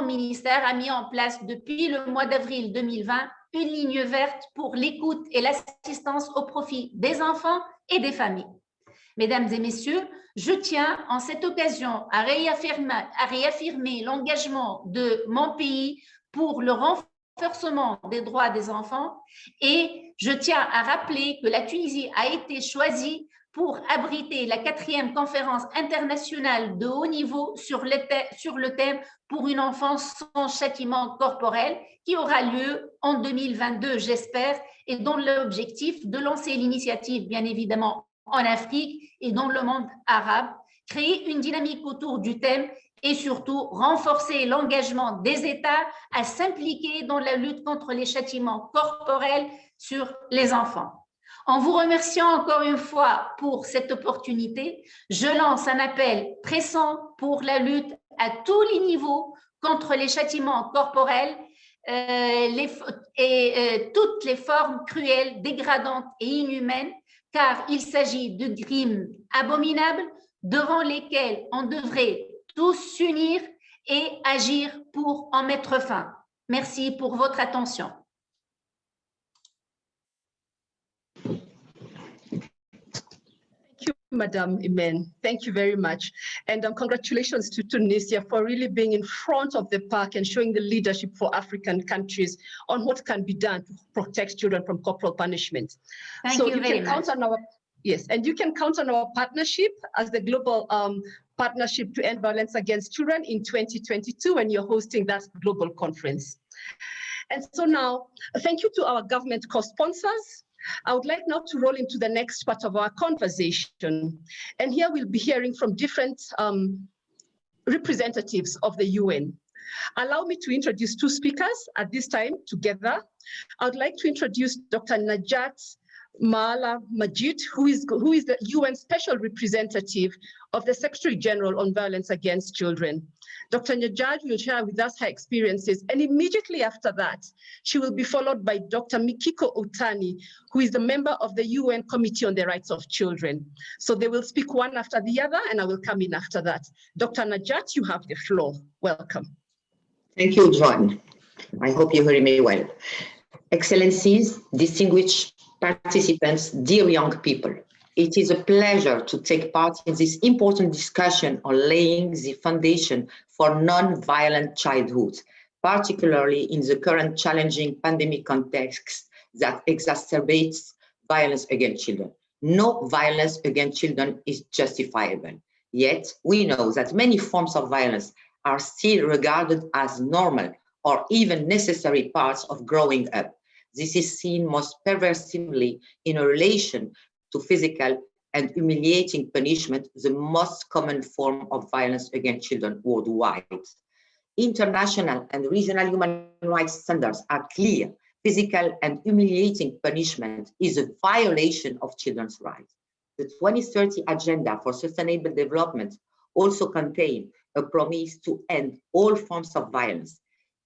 ministère a mis en place depuis le mois d'avril 2020 une ligne verte pour l'écoute et l'assistance au profit des enfants et des familles. Mesdames et messieurs, je tiens en cette occasion à réaffirmer l'engagement de mon pays pour le renforcement des droits des enfants et je tiens à rappeler que la Tunisie a été choisie pour abriter la 4e conférence internationale de haut niveau sur le thème pour une enfance sans châtiment corporel qui aura lieu en 2022, j'espère, et dont l'objectif de lancer l'initiative, bien évidemment, en Afrique et dans le monde arabe, créer une dynamique autour du thème et surtout renforcer l'engagement des États à s'impliquer dans la lutte contre les châtiments corporels sur les enfants. En vous remerciant encore une fois pour cette opportunité, je lance un appel pressant pour la lutte à tous les niveaux contre les châtiments corporels et toutes les formes cruelles, dégradantes et inhumaines, car il s'agit de crimes abominables devant lesquels on devrait tous s'unir et agir pour en mettre fin. Merci pour votre attention. Madam Imen, thank you very much. And congratulations to Tunisia for really being in front of the pack and showing the leadership for African countries on what can be done to protect children from corporal punishment. Thank you very much. Yes, and you can count on our partnership as the global partnership to end violence against children in 2022 when you're hosting that global conference. And so now, thank you to our government co-sponsors. I would like now to roll into the next part of our conversation. And here we'll be hearing from different representatives of the UN. Allow me to introduce two speakers at this time together. I would like to introduce Dr. Najat Maala Majid, who is the UN Special Representative of the Secretary General on Violence Against Children. Dr. Najat will share with us her experiences, and immediately after that, she will be followed by Dr. Mikiko Otani, who is the member of the UN Committee on the Rights of Children. So they will speak one after the other, and I will come in after that. Dr. Najat, you have the floor. Welcome. Thank you, Joan. I hope you hear me well. Excellencies, distinguished participants, dear young people, it is a pleasure to take part in this important discussion on laying the foundation for non-violent childhood, particularly in the current challenging pandemic context that exacerbates violence against children. No violence against children is justifiable. Yet, we know that many forms of violence are still regarded as normal or even necessary parts of growing up. This is seen most perversively in relation to physical and humiliating punishment, the most common form of violence against children worldwide. International and regional human rights standards are clear. Physical and humiliating punishment is a violation of children's rights. The 2030 Agenda for Sustainable Development also contains a promise to end all forms of violence.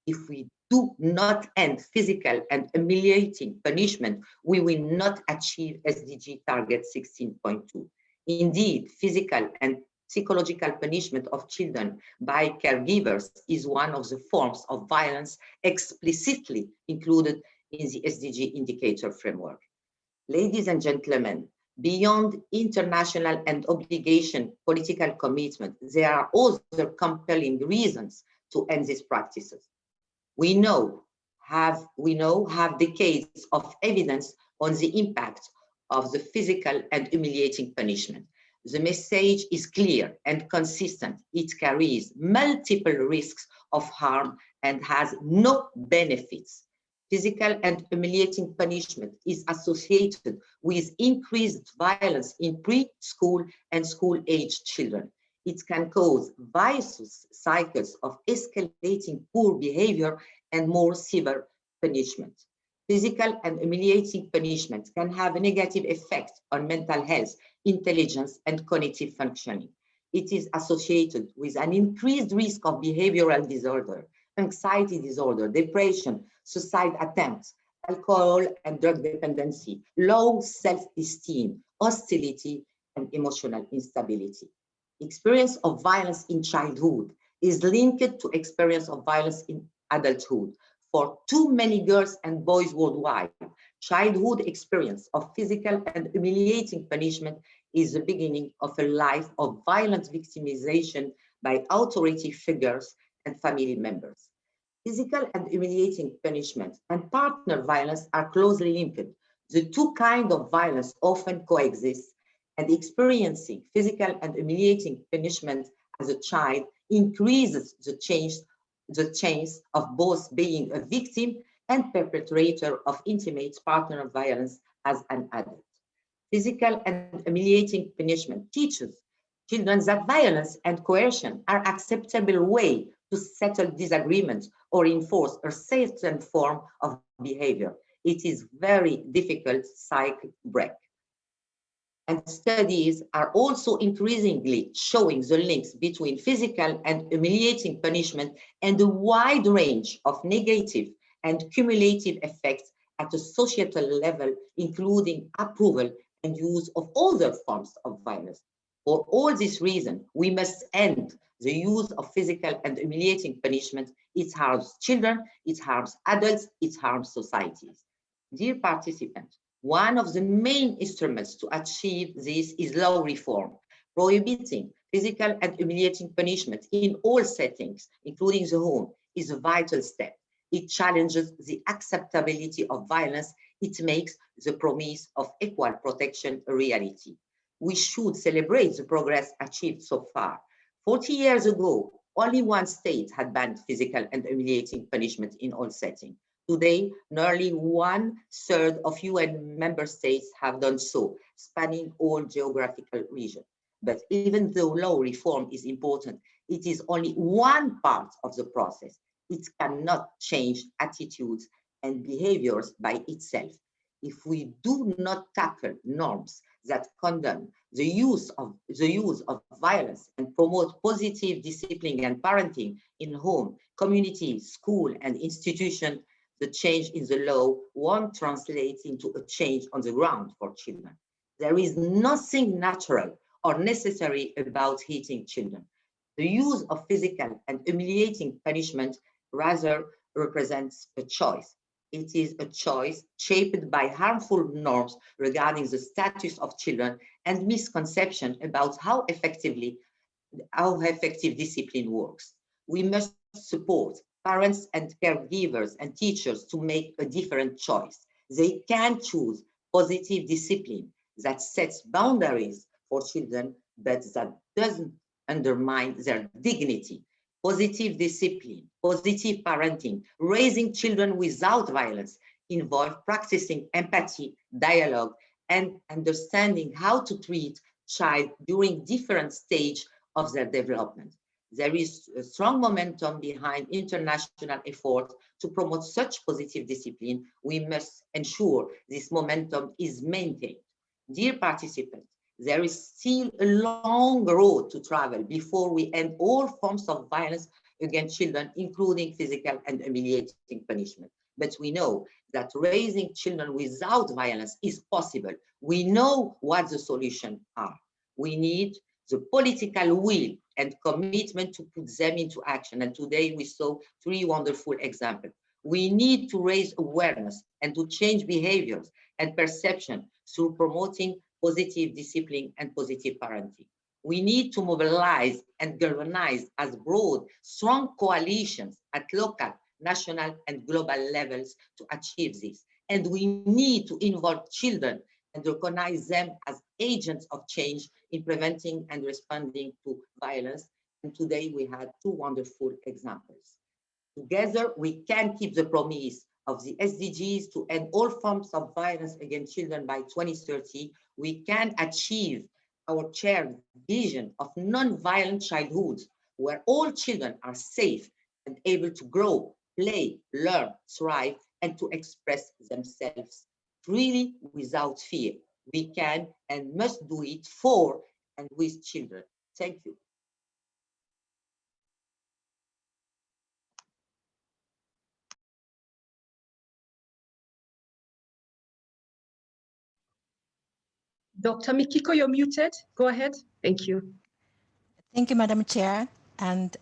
If we do not end physical and humiliating punishment, we will not achieve SDG target 16.2. Indeed, physical and psychological punishment of children by caregivers is one of the forms of violence explicitly included in the SDG indicator framework. Ladies and gentlemen, beyond international and obligation political commitment, there are other compelling reasons to end these practices. We have decades of evidence on the impact of the physical and humiliating punishment. The message is clear and consistent. It carries multiple risks of harm and has no benefits. Physical and humiliating punishment is associated with increased violence in preschool and school-aged children. It can cause vicious cycles of escalating poor behavior and more severe punishment. Physical and humiliating punishment can have a negative effect on mental health, intelligence, and cognitive functioning. It is associated with an increased risk of behavioral disorder, anxiety disorder, depression, suicide attempts, alcohol and drug dependency, low self-esteem, hostility, and emotional instability. Experience of violence in childhood is linked to experience of violence in adulthood. For too many girls and boys worldwide, childhood experience of physical and humiliating punishment is the beginning of a life of violent victimization by authority figures and family members. Physical and humiliating punishment and partner violence are closely linked. The two kinds of violence often coexist, and experiencing physical and humiliating punishment as a child increases the chance of both being a victim and perpetrator of intimate partner violence as an adult. Physical and humiliating punishment teaches children that violence and coercion are acceptable way to settle disagreements or enforce a certain form of behavior. It is very difficult cycle break. And studies are also increasingly showing the links between physical and humiliating punishment and a wide range of negative and cumulative effects at a societal level, including approval and use of other forms of violence. For all this reason, we must end the use of physical and humiliating punishment. It harms children, it harms adults, it harms societies. Dear participants, one of the main instruments to achieve this is law reform. Prohibiting physical and humiliating punishment in all settings, including the home, is a vital step. It challenges the acceptability of violence. It makes the promise of equal protection a reality. We should celebrate the progress achieved so far. 40 years ago, only one state had banned physical and humiliating punishment in all settings. Today, nearly 1/3 of UN member states have done so, spanning all geographical regions. But even though law reform is important, It is only one part of the process. It cannot change attitudes and behaviors by itself. If we do not tackle norms that condemn the use of violence and promote positive discipline and parenting in home, community, school, and institution, the change in the law won't translate into a change on the ground for children. There is nothing natural or necessary about hitting children. The use of physical and humiliating punishment rather represents a choice. It is a choice shaped by harmful norms regarding the status of children and misconception about how effective discipline works. We must support parents and caregivers and teachers to make a different choice. They can choose positive discipline that sets boundaries for children, but that doesn't undermine their dignity. Positive discipline, positive parenting, raising children without violence involve practicing empathy, dialogue, and understanding how to treat child during different stages of their development. There is a strong momentum behind international effort to promote such positive discipline. We must ensure this momentum is maintained. Dear participants, there is still a long road to travel before we end all forms of violence against children, including physical and humiliating punishment. But we know that raising children without violence is possible. We know what the solutions are. We need the political will and commitment to put them into action. And today we saw 3 wonderful examples. We need to raise awareness and to change behaviors and perception through promoting positive discipline and positive parenting. We need to mobilize and galvanize as broad, strong coalitions at local, national, and global levels to achieve this. And we need to involve children and recognize them as agents of change in preventing and responding to violence. And today we had 2 wonderful examples. Together, we can keep the promise of the SDGs to end all forms of violence against children by 2030. We can achieve our shared vision of non-violent childhood, where all children are safe and able to grow, play, learn, thrive, and to express themselves freely without fear. We can and must do it for and with children. Thank you. Dr. Mikiko, you're muted. Go ahead. Thank you. Thank you, Madam Chair. And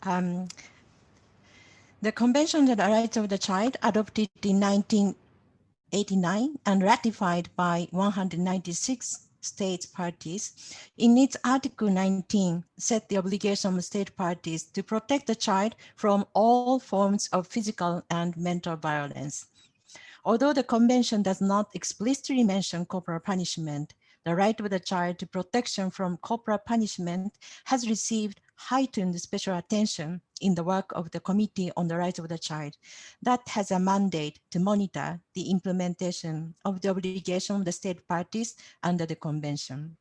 the Convention on the Rights of the Child, adopted in 1989 and ratified by 196 state parties, in its Article 19, set the obligation of state parties to protect the child from all forms of physical and mental violence. Although the Convention does not explicitly mention corporal punishment, the right of the child to protection from corporal punishment has received heightened special attention in the work of the Committee on the Rights of the Child that has a mandate to monitor the implementation of the obligation of the state parties under the Convention.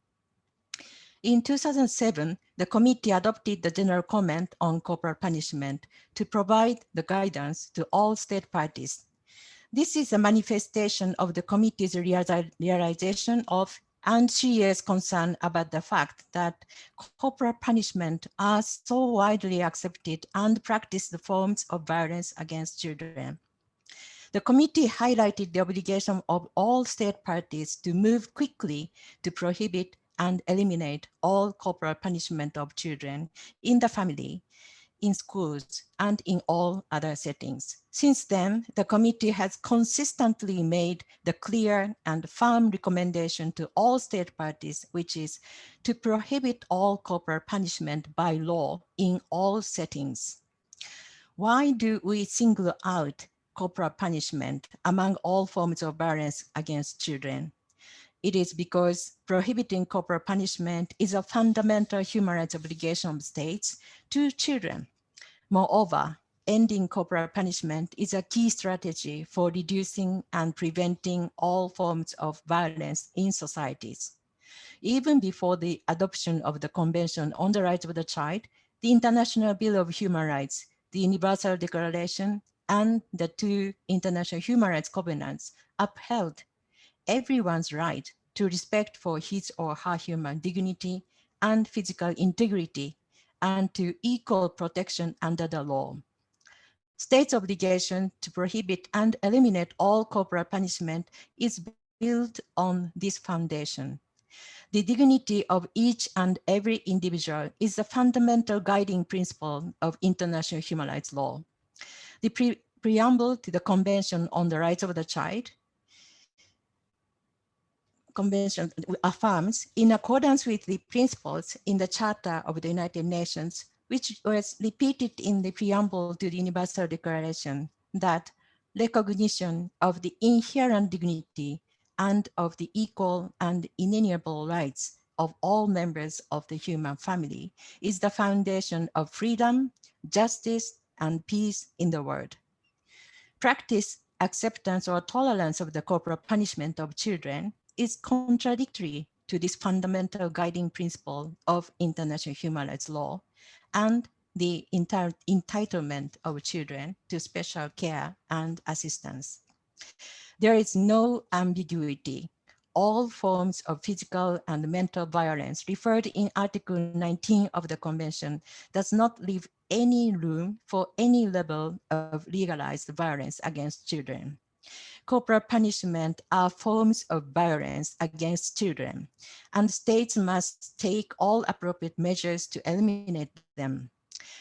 In 2007, the committee adopted the general comment on corporal punishment to provide the guidance to all state parties. This is a manifestation of the committee's realization of and serious concern about the fact that corporal punishment are so widely accepted and practiced forms of violence against children. The committee highlighted the obligation of all state parties to move quickly to prohibit and eliminate all corporal punishment of children in the family, in schools, and in all other settings. Since then, the committee has consistently made the clear and firm recommendation to all state parties, which is to prohibit all corporal punishment by law in all settings. Why do we single out corporal punishment among all forms of violence against children? It is because prohibiting corporal punishment is a fundamental human rights obligation of states to children. Moreover, ending corporal punishment is a key strategy for reducing and preventing all forms of violence in societies. Even before the adoption of the Convention on the Rights of the Child, the International Bill of Human Rights, the Universal Declaration, and the 2 International Human Rights Covenants upheld everyone's right to respect for his or her human dignity and physical integrity, and to equal protection under the law. States' obligation to prohibit and eliminate all corporal punishment is built on this foundation. The dignity of each and every individual is the fundamental guiding principle of international human rights law. The preamble to the Convention on the Rights of the Child Convention affirms, in accordance with the principles in the Charter of the United Nations, which was repeated in the preamble to the Universal Declaration, that recognition of the inherent dignity and of the equal and inalienable rights of all members of the human family is the foundation of freedom, justice, and peace in the world. Practice, acceptance, or tolerance of the corporal punishment of children is contradictory to this fundamental guiding principle of international human rights law and the entitlement of children to special care and assistance. There is no ambiguity. All forms of physical and mental violence referred in Article 19 of the Convention does not leave any room for any level of legalized violence against children. Corporal punishment are forms of violence against children, and states must take all appropriate measures to eliminate them.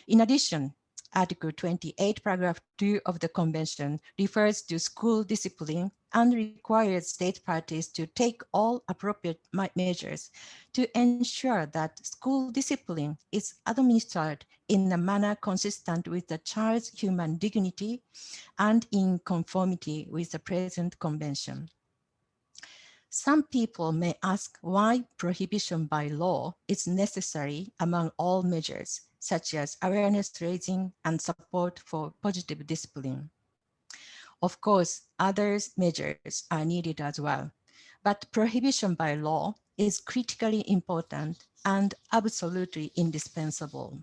In addition, Article 28, paragraph 2 of the Convention refers to school discipline and requires state parties to take all appropriate measures to ensure that school discipline is administered in a manner consistent with the child's human dignity and in conformity with the present convention. Some people may ask why prohibition by law is necessary among all measures, such as awareness raising and support for positive discipline. Of course, other measures are needed as well, but prohibition by law is critically important and absolutely indispensable.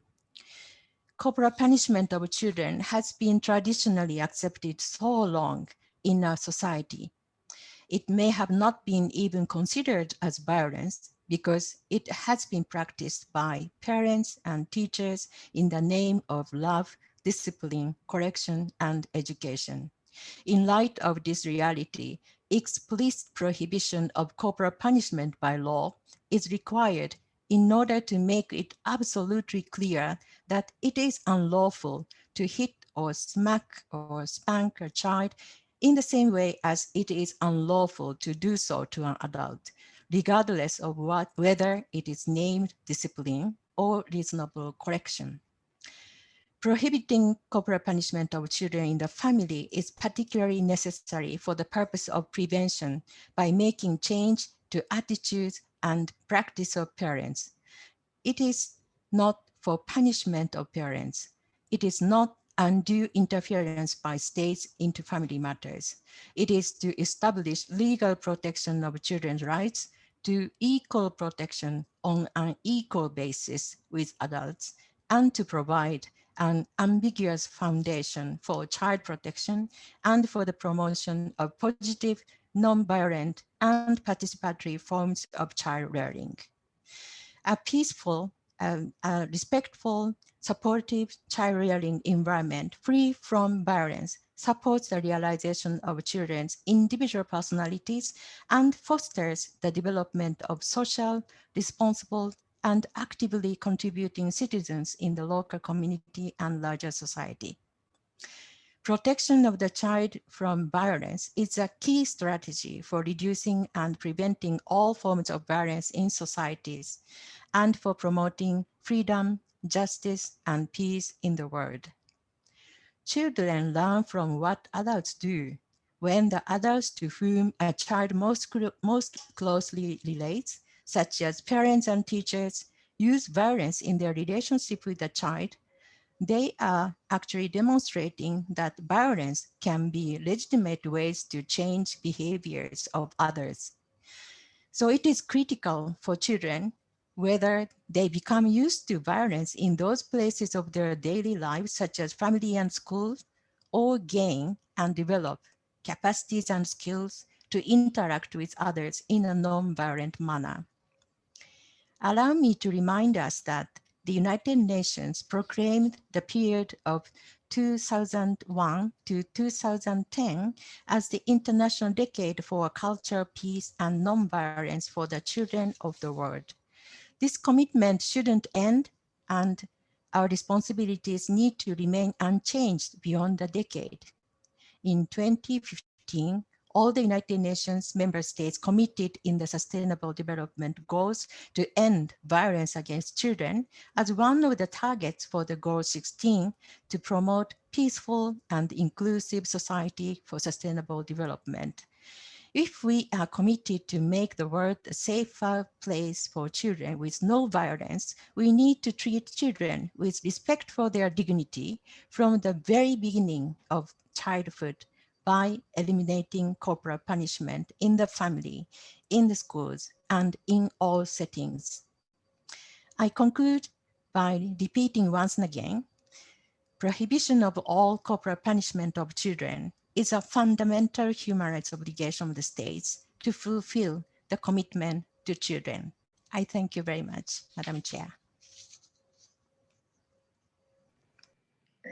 Corporal punishment of children has been traditionally accepted so long in our society. It may have not been even considered as violence because it has been practiced by parents and teachers in the name of love, discipline, correction, and education. In light of this reality, explicit prohibition of corporal punishment by law is required in order to make it absolutely clear that it is unlawful to hit or smack or spank a child in the same way as it is unlawful to do so to an adult, regardless of whether it is named discipline or reasonable correction. Prohibiting corporal punishment of children in the family is particularly necessary for the purpose of prevention by making change to attitudes and practice of parents. It is not for punishment of parents. It is not undue interference by states into family matters. It is to establish legal protection of children's rights to equal protection on an equal basis with adults and to provide an ambiguous foundation for child protection and for the promotion of positive, non-violent, and participatory forms of child rearing. A peaceful, a respectful, supportive child rearing environment free from violence supports the realization of children's individual personalities and fosters the development of social, responsible, and actively contributing citizens in the local community and larger society. Protection of the child from violence is a key strategy for reducing and preventing all forms of violence in societies and for promoting freedom, justice, and peace in the world. Children learn from what adults do. When the adults to whom a child most closely relates, such as parents and teachers, use violence in their relationship with the child, they are actually demonstrating that violence can be legitimate ways to change behaviors of others. So it is critical for children whether they become used to violence in those places of their daily lives, such as family and schools, or gain and develop capacities and skills to interact with others in a non-violent manner. Allow me to remind us that the United Nations proclaimed the period of 2001 to 2010 as the International Decade for Culture, Peace, and Nonviolence for the Children of the World. This commitment shouldn't end, and our responsibilities need to remain unchanged beyond the decade. In 2015, all the United Nations member states committed in the Sustainable Development Goals to end violence against children as one of the targets for the Goal 16 to promote peaceful and inclusive society for sustainable development. If we are committed to make the world a safer place for children with no violence, we need to treat children with respect for their dignity from the very beginning of childhood by eliminating corporal punishment in the family, in the schools, and in all settings. I conclude by repeating once again, prohibition of all corporal punishment of children is a fundamental human rights obligation of the states to fulfill the commitment to children. I thank you very much, Madam Chair.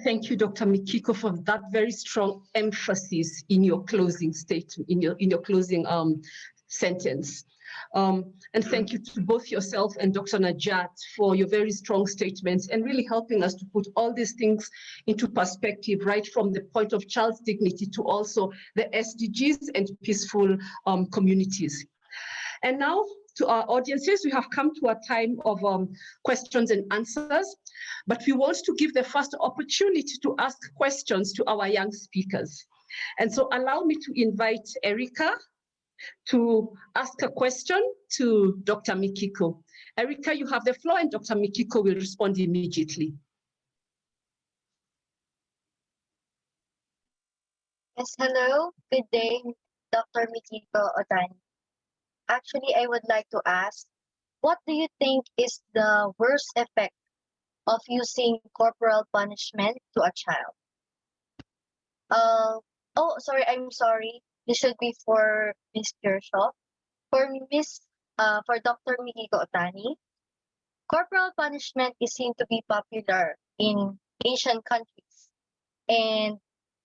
Thank you, Dr. Mikiko, for that very strong emphasis in your closing statement, in your closing sentence. And thank you to both yourself and Dr. Najat for your very strong statements and really helping us to put all these things into perspective, right from the point of child's dignity to also the SDGs and peaceful communities. And now, to our audiences, we have come to a time of questions and answers, but we want to give the first opportunity to ask questions to our young speakers. And so allow me to invite Erica to ask a question to Dr. Mikiko. Erica, you have the floor, and Dr. Mikiko will respond immediately. Yes, hello. Good day, Dr. Mikiko Otani. Actually, I would like to ask, what do you think is the worst effect of using corporal punishment to a child? I'm sorry. This should be for Ms. Kirchhoff. For Dr. Mikiko Otani, corporal punishment is seen to be popular in Asian countries. And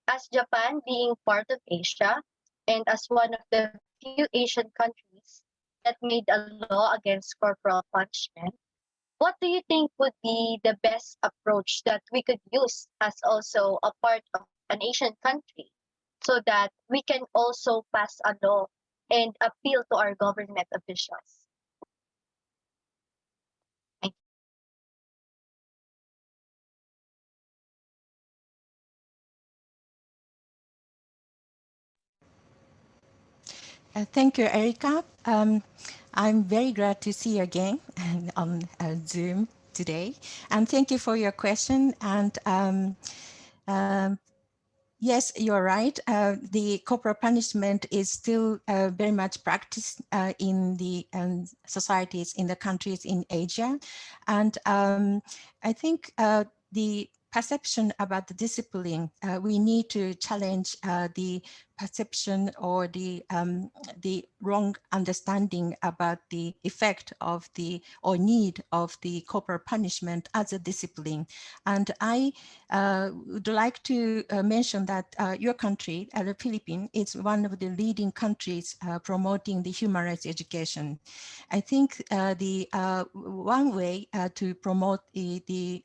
as Japan being part of Asia, and as one of the few Asian countries that made a law against corporal punishment, what do you think would be the best approach that we could use as also a part of an Asian country so that we can also pass a law and appeal to our government officials? Thank you. Thank you, Erica. I'm very glad to see you again on Zoom today. And thank you for your question. And yes, you're right. The corporal punishment is still very much practiced in the societies, in the countries in Asia. And I think the perception about the discipline, we need to challenge the perception or the wrong understanding about the effect of the or need of the corporal punishment as a discipline. And I would like to mention that your country, the Philippines, is one of the leading countries promoting the human rights education. I think the one way to promote the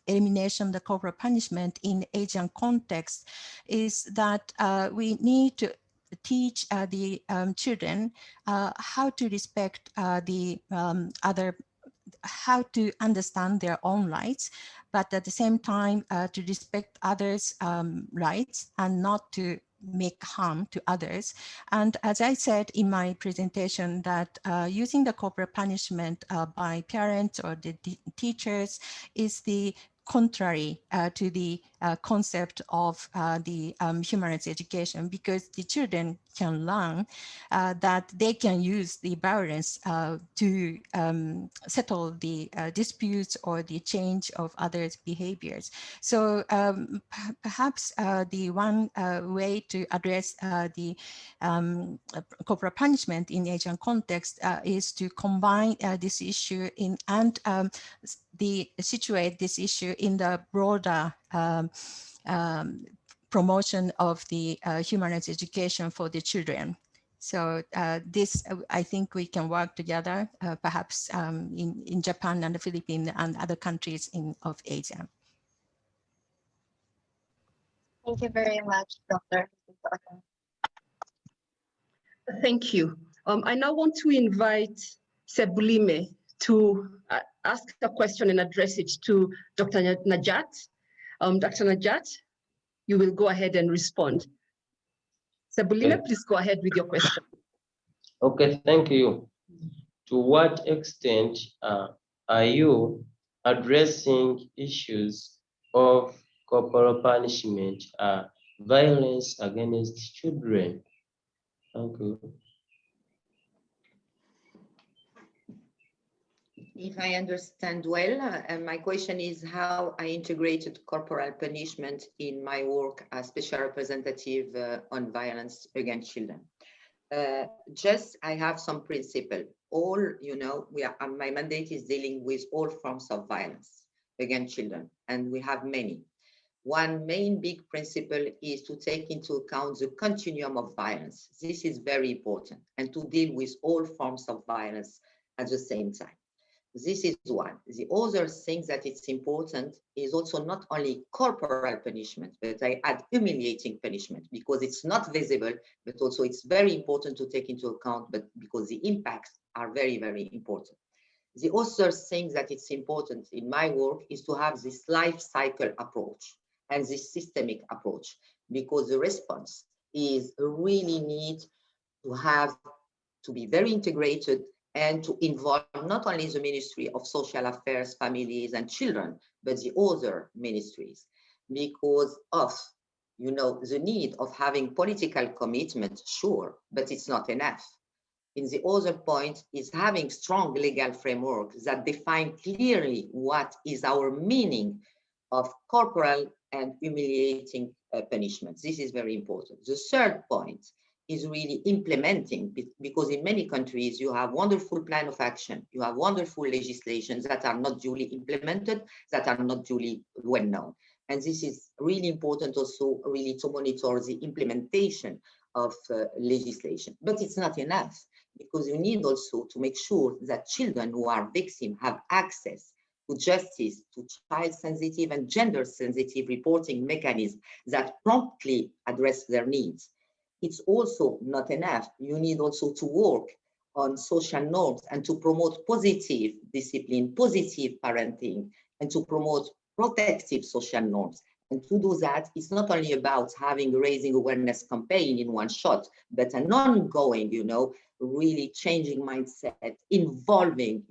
elimination of the corporal punishment in Asian context is that we need to teach the children how to respect the how to understand their own rights, but at the same time to respect others' rights and not to make harm to others. And as I said in my presentation, that using the corporal punishment by parents or the teachers is the contrary to the concept of the human rights education, because the children can learn that they can use the violence to settle the disputes or the change of others' behaviors. So perhaps the one way to address the corporal punishment in Asian context is to combine this issue in and situate this issue in the broader promotion of the human rights education for the children. So this, I think we can work together, perhaps in Japan and the Philippines and other countries of Asia. Thank you very much, Dr. Thank you. I now want to invite Sebulime to ask a question and address it to Dr. Najat. Dr. Najat, you will go ahead and respond. Sebulime, Okay. please go ahead with your question. Okay, thank you. To what extent are you addressing issues of corporal punishment, violence against children? Thank you. If I understand well, my question is how I integrated corporal punishment in my work as special representative on violence against children. I have some principle. All, my mandate is dealing with all forms of violence against children, and we have many. One main big principle is to take into account the continuum of violence. This is very important, and to deal with all forms of violence at the same time. This is one. The other thing that it's important is also not only corporal punishment, but I add humiliating punishment, because it's not visible, but also it's very important to take into account, but because the impacts are very, very important. The other thing that it's important in my work is to have this life cycle approach and this systemic approach, because the response is really need to be very integrated and to involve not only the Ministry of Social Affairs, Families and Children, but the other ministries, because of the need of having political commitment, sure, but it's not enough. And the other point is having strong legal framework that define clearly what is our meaning of corporal and humiliating punishment. This is very important. The third point is really implementing, because in many countries you have wonderful plan of action, you have wonderful legislations that are not duly implemented, that are not duly well known. And this is really important also really to monitor the implementation of legislation. But it's not enough, because you need also to make sure that children who are victims have access to justice, to child-sensitive and gender-sensitive reporting mechanisms that promptly address their needs. It's also not enough. You need also to work on social norms and to promote positive discipline, positive parenting, and to promote protective social norms. And to do that, it's not only about having a raising awareness campaign in one shot, but an ongoing, really changing mindset, involving,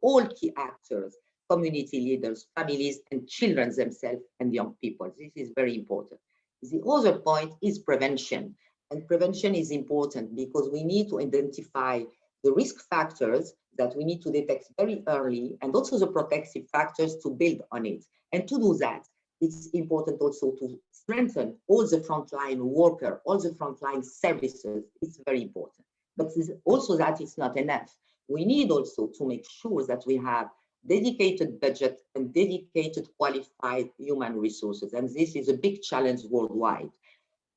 all key actors, community leaders, families, and children themselves and young people. This is very important. The other point is prevention. And prevention is important because we need to identify the risk factors that we need to detect very early, and also the protective factors to build on it. And to do that, it's important also to strengthen all the frontline workers, all the frontline services. It's very important. But also that it's not enough. We need also to make sure that we have dedicated budget and dedicated qualified human resources. And this is a big challenge worldwide.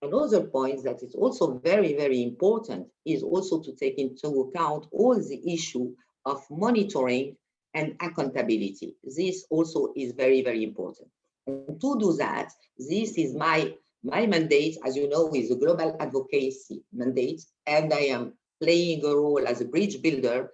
Another point that is also very, very important is also to take into account all the issue of monitoring and accountability. This also is very, very important. And to do that, this is my mandate, as you know, is a global advocacy mandate, and I am playing a role as a bridge builder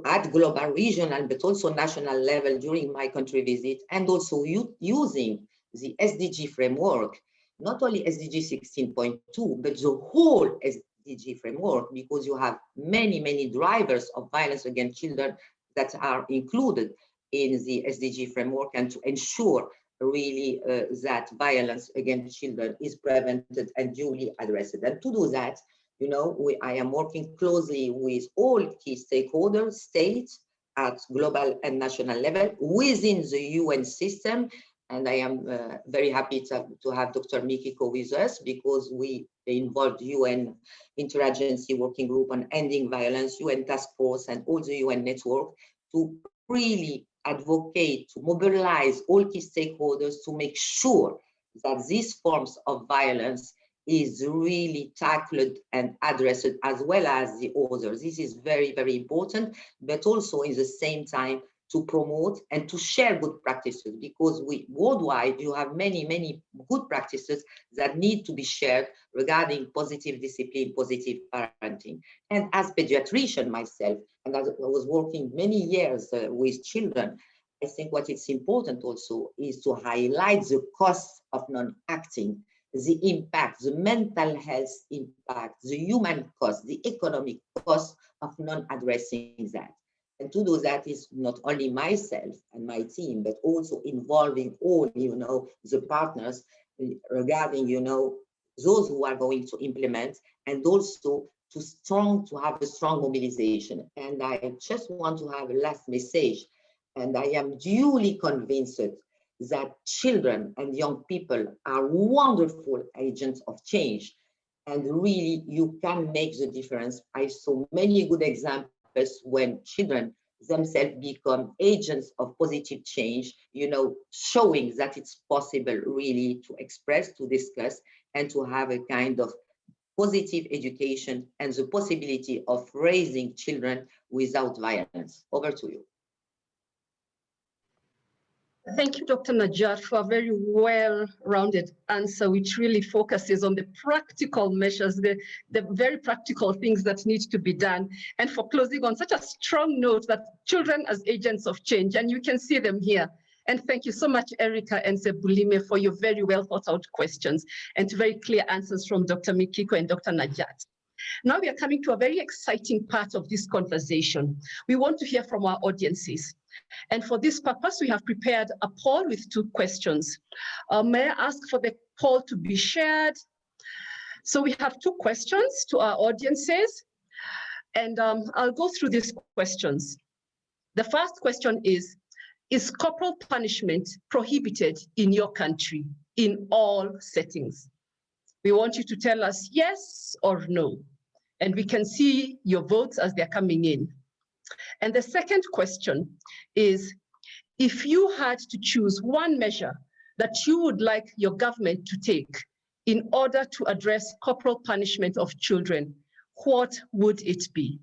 at global, regional, but also national level during my country visit, and also using the SDG framework, not only SDG 16.2, but the whole SDG framework, because you have many, many drivers of violence against children that are included in the SDG framework, and to ensure really that violence against children is prevented and duly addressed. And to do that, you know, I am working closely with all key stakeholders, states, at global and national level, within the UN system. And I am very happy to have Dr. Mikiko with us, because we involved UN Interagency Working Group on Ending Violence, UN Task Force, and all the UN network to really advocate, to mobilize all key stakeholders to make sure that these forms of violence is really tackled and addressed, as well as the others. This is very, very important, but also in the same time to promote and to share good practices, because worldwide you have many, many good practices that need to be shared regarding positive discipline, positive parenting. And as pediatrician myself, and as I was working many years with children, I think what is important also is to highlight the cost of non-acting, the impact, the mental health impact, the human cost, the economic cost of non-addressing that. And to do that is not only myself and my team, but also involving all, you know, the partners regarding, you know, those who are going to implement, and also to have a strong mobilization. And I just want to have a last message, and I am duly convinced that children and young people are wonderful agents of change, and really you can make the difference. I saw many good examples when children themselves become agents of positive change, you know, showing that it's possible really to express, to discuss, and to have a kind of positive education and the possibility of raising children without violence. Over to you. Thank you, Dr. Najat, for a very well-rounded answer, which really focuses on the practical measures, the very practical things that need to be done, and for closing on such a strong note that children as agents of change, and you can see them here. And thank you so much, Erica and Sebulime, for your very well thought out questions and very clear answers from Dr. Mikiko and Dr. Najat. Now we are coming to a very exciting part of this conversation. We want to hear from our audiences. And for this purpose, we have prepared a poll with 2 questions. May I ask for the poll to be shared? So we have 2 questions to our audiences, and I'll go through these questions. The first question is corporal punishment prohibited in your country in all settings? We want you to tell us yes or no, and we can see your votes as they're coming in. And the second question is, if you had to choose one measure that you would like your government to take in order to address corporal punishment of children, what would it be?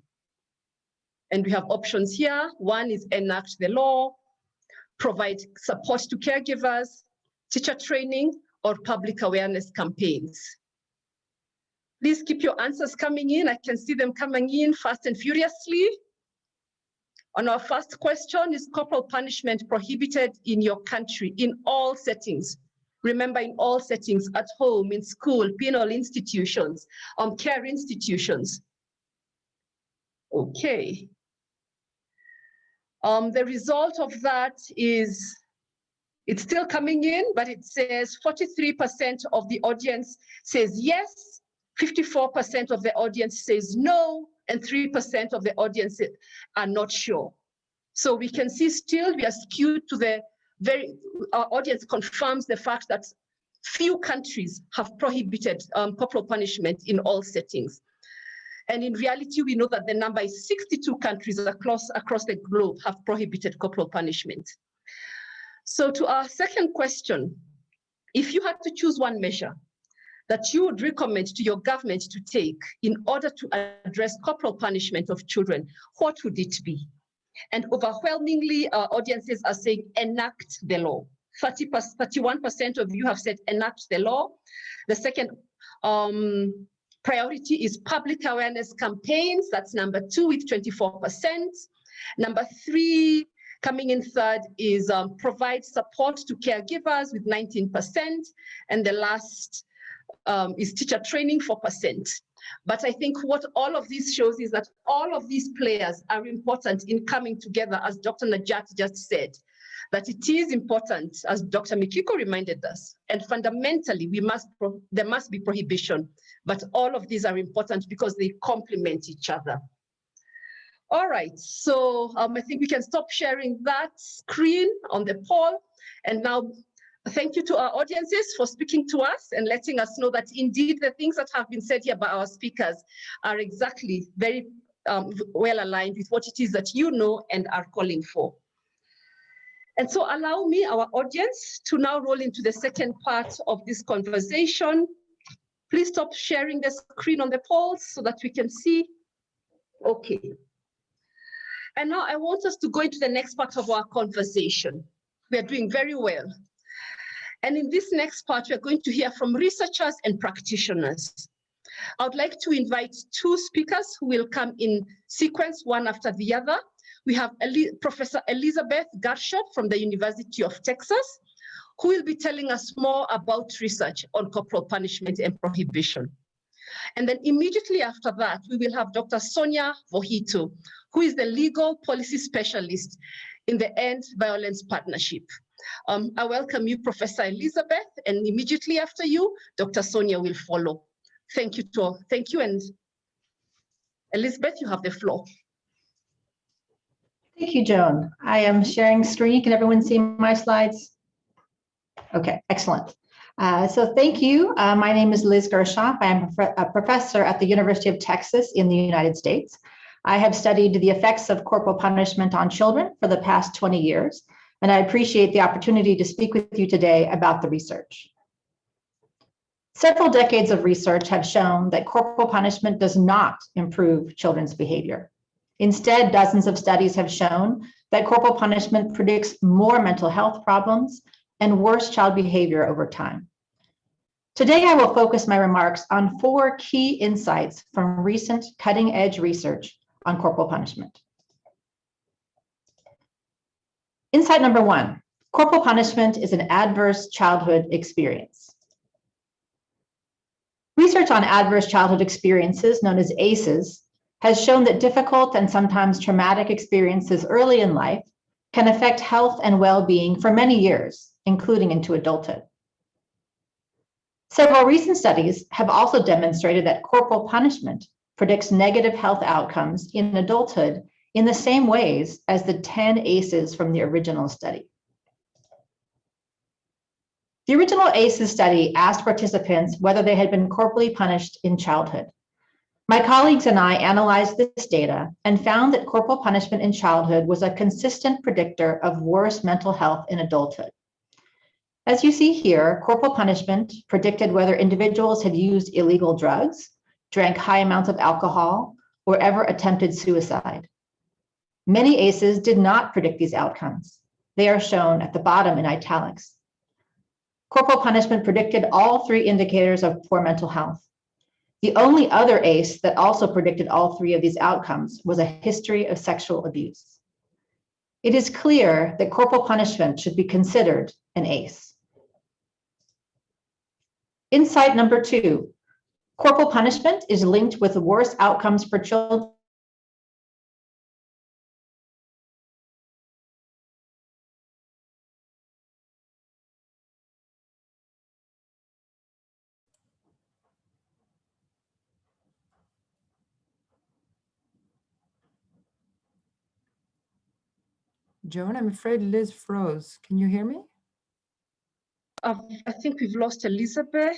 And we have options here. 1 is enact the law, provide support to caregivers, teacher training, or public awareness campaigns. Please keep your answers coming in. I can see them coming in fast and furiously. On our first question, is corporal punishment prohibited in your country in all settings? Remember, in all settings, at home, in school, penal institutions, care institutions. Okay. The result of that is, it's still coming in, but it says 43% of the audience says yes, 54% of the audience says no, and 3% of the audience are not sure. So we can see still we are skewed to the our audience confirms the fact that few countries have prohibited corporal punishment in all settings. And in reality, we know that the number is 62 countries across the globe have prohibited corporal punishment. So to our second question, if you had to choose one measure that you would recommend to your government to take in order to address corporal punishment of children, what would it be? And overwhelmingly, our audiences are saying enact the law. 31% of you have said enact the law. The second priority is public awareness campaigns. That's number 2 with 24%. Number 3, coming in third, is provide support to caregivers with 19%. And the last is teacher training, 4%. But I think what all of this shows is that all of these players are important in coming together, as Dr. Najat just said, that it is important, as Dr. Mikiko reminded us, and fundamentally there must be prohibition, but all of these are important because they complement each other. All right, so I think we can stop sharing that screen on the poll. And now, thank you to our audiences for speaking to us and letting us know that indeed the things that have been said here by our speakers are exactly very well aligned with what it is that you know and are calling for. And so allow me, our audience, to now roll into the second part of this conversation. Please stop sharing the screen on the polls so that we can see. Okay. And now I want us to go into the next part of our conversation. We are doing very well. And in this next part, we're going to hear from researchers and practitioners. I would like to invite two speakers who will come in sequence, one after the other. We have Professor Elizabeth Garshop from the University of Texas, who will be telling us more about research on corporal punishment and prohibition. And then immediately after that, we will have Dr. Sonia Vohito, who is the legal policy specialist in the End Violence Partnership. I welcome you, Professor Elizabeth, and immediately after you, Dr. Sonia will follow. Thank you, thank you, and Elizabeth, you have the floor. Thank you, Joan. I am sharing screen. Can everyone see my slides? Okay, excellent. So thank you. My name is Liz Gershop. I am a professor at the University of Texas in the United States. I have studied the effects of corporal punishment on children for the past 20 years, and I appreciate the opportunity to speak with you today about the research. Several decades of research have shown that corporal punishment does not improve children's behavior. Instead, dozens of studies have shown that corporal punishment predicts more mental health problems and worse child behavior over time. Today, I will focus my remarks on 4 key insights from recent cutting-edge research on corporal punishment. Insight number 1, corporal punishment is an adverse childhood experience. Research on adverse childhood experiences, known as ACEs, has shown that difficult and sometimes traumatic experiences early in life can affect health and well-being for many years, including into adulthood. Several recent studies have also demonstrated that corporal punishment predicts negative health outcomes in adulthood in the same ways as the 10 ACEs from the original study. The original ACEs study asked participants whether they had been corporally punished in childhood. My colleagues and I analyzed this data and found that corporal punishment in childhood was a consistent predictor of worse mental health in adulthood. As you see here, corporal punishment predicted whether individuals had used illegal drugs, drank high amounts of alcohol, or ever attempted suicide. Many ACEs did not predict these outcomes. They are shown at the bottom in italics. Corporal punishment predicted all 3 indicators of poor mental health. The only other ACE that also predicted all 3 of these outcomes was a history of sexual abuse. It is clear that corporal punishment should be considered an ACE. Insight number 2, corporal punishment is linked with worse outcomes for children. Joan, I'm afraid Liz froze. Can you hear me? I think we've lost Elizabeth.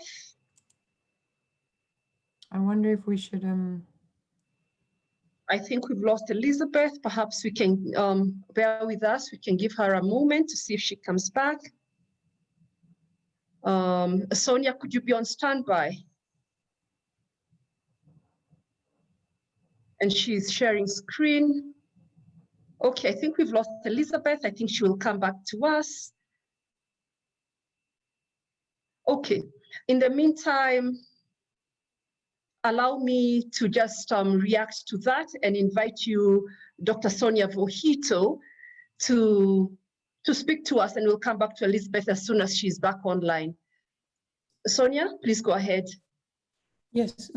I wonder if we should I think we've lost Elizabeth. Perhaps we can bear with us. We can give her a moment to see if she comes back. Sonia, could you be on standby? And she's sharing screen. Okay, I think we've lost Elizabeth. I think she will come back to us. Okay, in the meantime, allow me to just react to that and invite you, Dr. Sonia Vohito, to speak to us, and we'll come back to Elizabeth as soon as she's back online. Sonia, please go ahead. Yes,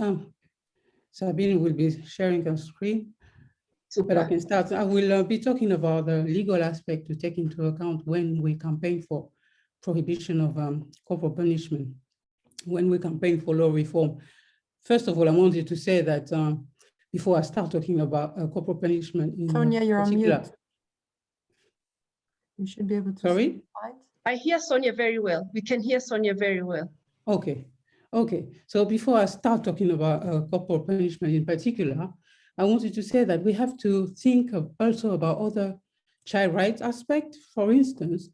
Sabine will be sharing a screen. But I can start. I will be talking about the legal aspect to take into account when we campaign for prohibition of corporal punishment, when we campaign for law reform. First of all, I wanted to say that before I start talking about corporal punishment in Sonia, you're on particular. mute. You should be able to. Sorry? I hear Sonia very well. We can hear Sonia very well. Okay. So before I start talking about corporal punishment in particular, I wanted to say that we have to think also about other child rights aspects. For instance,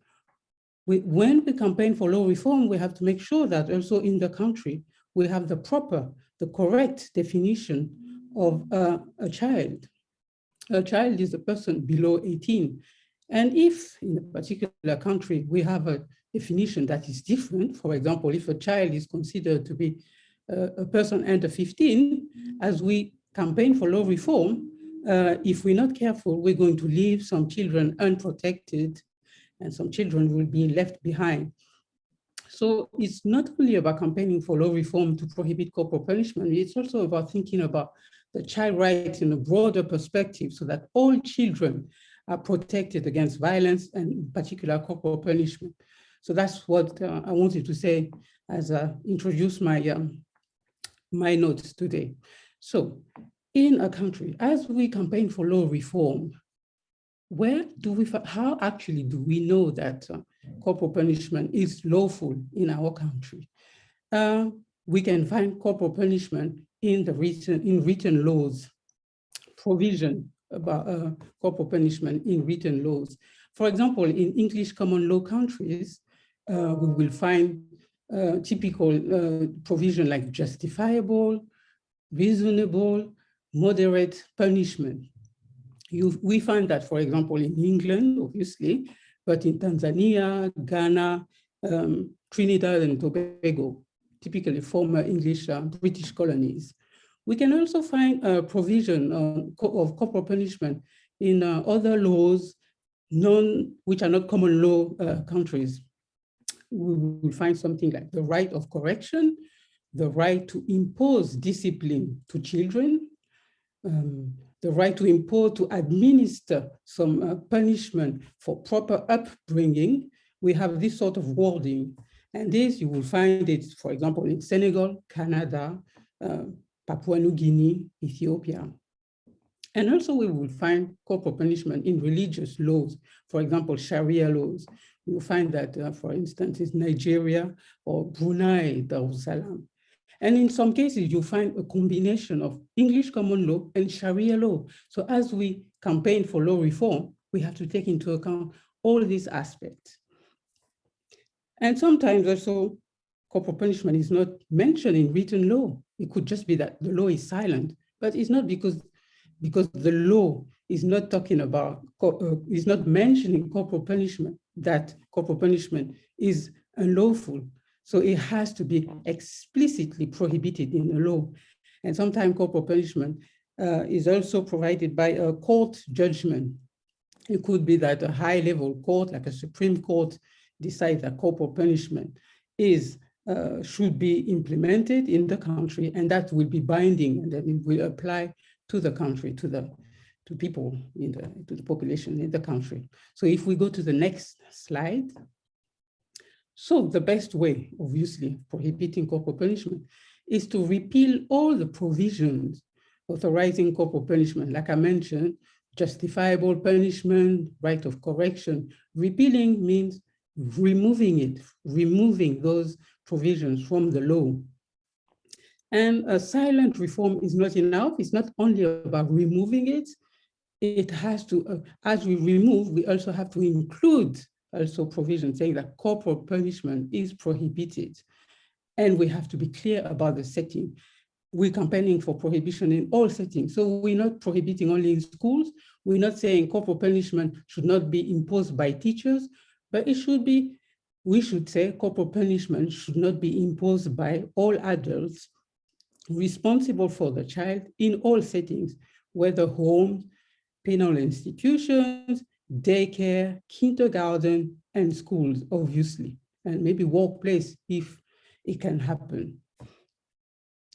when we campaign for law reform, we have to make sure that also in the country, we have the correct definition of a child. A child is a person below 18. And if in a particular country, we have a definition that is different, for example, if a child is considered to be a person under 15, as we campaign for law reform, if we're not careful, we're going to leave some children unprotected and some children will be left behind. So it's not only about campaigning for law reform to prohibit corporal punishment, it's also about thinking about the child rights in a broader perspective so that all children are protected against violence and in particular corporal punishment. So that's what I wanted to say as I introduce my, my notes today. So in a country, as we campaign for law reform, how actually do we know that corporal punishment is lawful in our country? We can find corporal punishment in written laws, provision about corporal punishment in written laws. For example, in English common law countries, we will find typical provision like justifiable, reasonable, moderate punishment. We find that, for example, in England, obviously, but in Tanzania, Ghana, Trinidad and Tobago, typically former English British colonies. We can also find a provision of corporal punishment in other laws which are not common law countries. We will find something like the right of correction, the right to impose discipline to children, the right to administer some punishment for proper upbringing. We have this sort of wording. And this, you will find it, for example, in Senegal, Canada, Papua New Guinea, Ethiopia. And also we will find corporal punishment in religious laws, for example, Sharia laws. We will find that, for instance, in Nigeria or Brunei, Darussalam. And in some cases, you find a combination of English common law and Sharia law. So as we campaign for law reform, we have to take into account all these aspects. And sometimes also, corporal punishment is not mentioned in written law. It could just be that the law is silent, but it's not because the law is not talking about, is not mentioning corporal punishment, that corporal punishment is unlawful. So it has to be explicitly prohibited in the law. And sometimes corporal punishment is also provided by a court judgment. It could be that a high-level court, like a Supreme Court, decides that corporal punishment should be implemented in the country, and that will be binding, and then it will apply to the country, to people to the population in the country. So if we go to the next slide. So the best way, obviously, prohibiting corporal punishment is to repeal all the provisions authorizing corporal punishment. Like I mentioned, justifiable punishment, right of correction. Repealing means removing those provisions from the law. And a silent reform is not enough. It's not only about removing it. It has to, as we remove, we also have to include also provision saying that corporal punishment is prohibited. And we have to be clear about the setting. We're campaigning for prohibition in all settings. So we're not prohibiting only in schools. We're not saying corporal punishment should not be imposed by teachers, but it should be, we should say corporal punishment should not be imposed by all adults responsible for the child in all settings, whether homes, penal institutions, daycare, kindergarten, and schools, obviously, and maybe workplace if it can happen.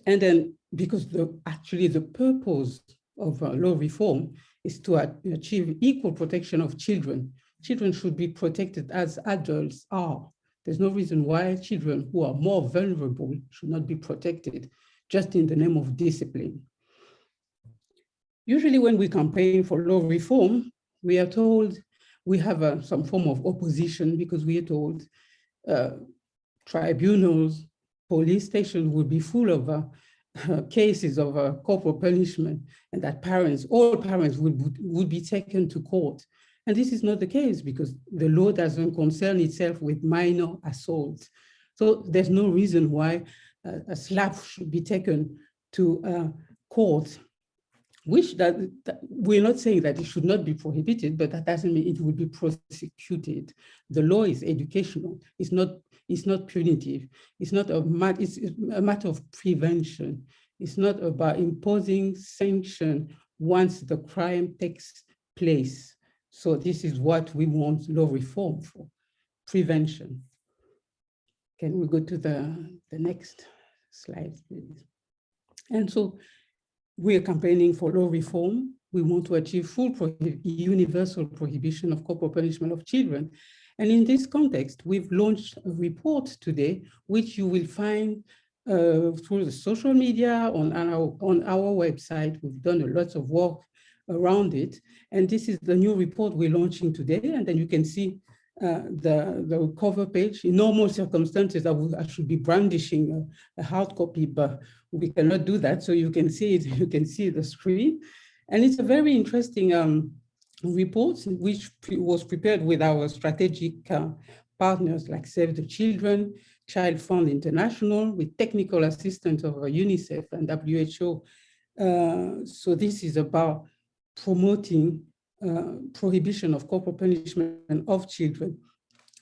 And then, because actually the purpose of law reform is to achieve equal protection of children. Children should be protected as adults are. There's no reason why children who are more vulnerable should not be protected just in the name of discipline. Usually when we campaign for law reform, we are told we have some form of opposition because we are told tribunals, police stations would be full of cases of corporal punishment, and that all parents would be taken to court. And this is not the case because the law doesn't concern itself with minor assault. So there's no reason why a slap should be taken to court, which we're not saying that it should not be prohibited, but that doesn't mean it will be prosecuted. The law is educational. It's not punitive. It's not it's a matter of prevention. It's not about imposing sanction once the crime takes place. So this is what we want law reform for, prevention. Can we go to the next slide, please? And so we are campaigning for law reform. We want to achieve full universal prohibition of corporal punishment of children. And in this context, we've launched a report today, which you will find through the social media, on our website. We've done a lot of work around it. And this is the new report we're launching today. And then you can see the cover page. In normal circumstances, I should be brandishing a hard copy, but we cannot do that. So you can see it, you can see the screen. And it's a very interesting report, which was prepared with our strategic partners like Save the Children, Child Fund International, with technical assistance of UNICEF and WHO. So this is about promoting prohibition of corporal punishment of children.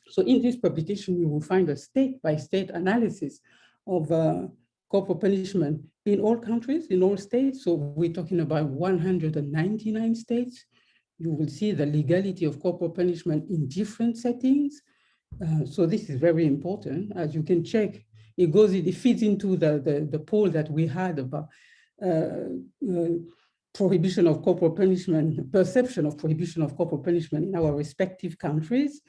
So in this publication, you will find a state-by-state analysis of corporal punishment in all countries, in all states. So we're talking about 199 states. You will see the legality of corporal punishment in different settings. So this is very important. As you can check, it fits into the poll that we had about prohibition of corporal punishment, perception of prohibition of corporal punishment in our respective countries.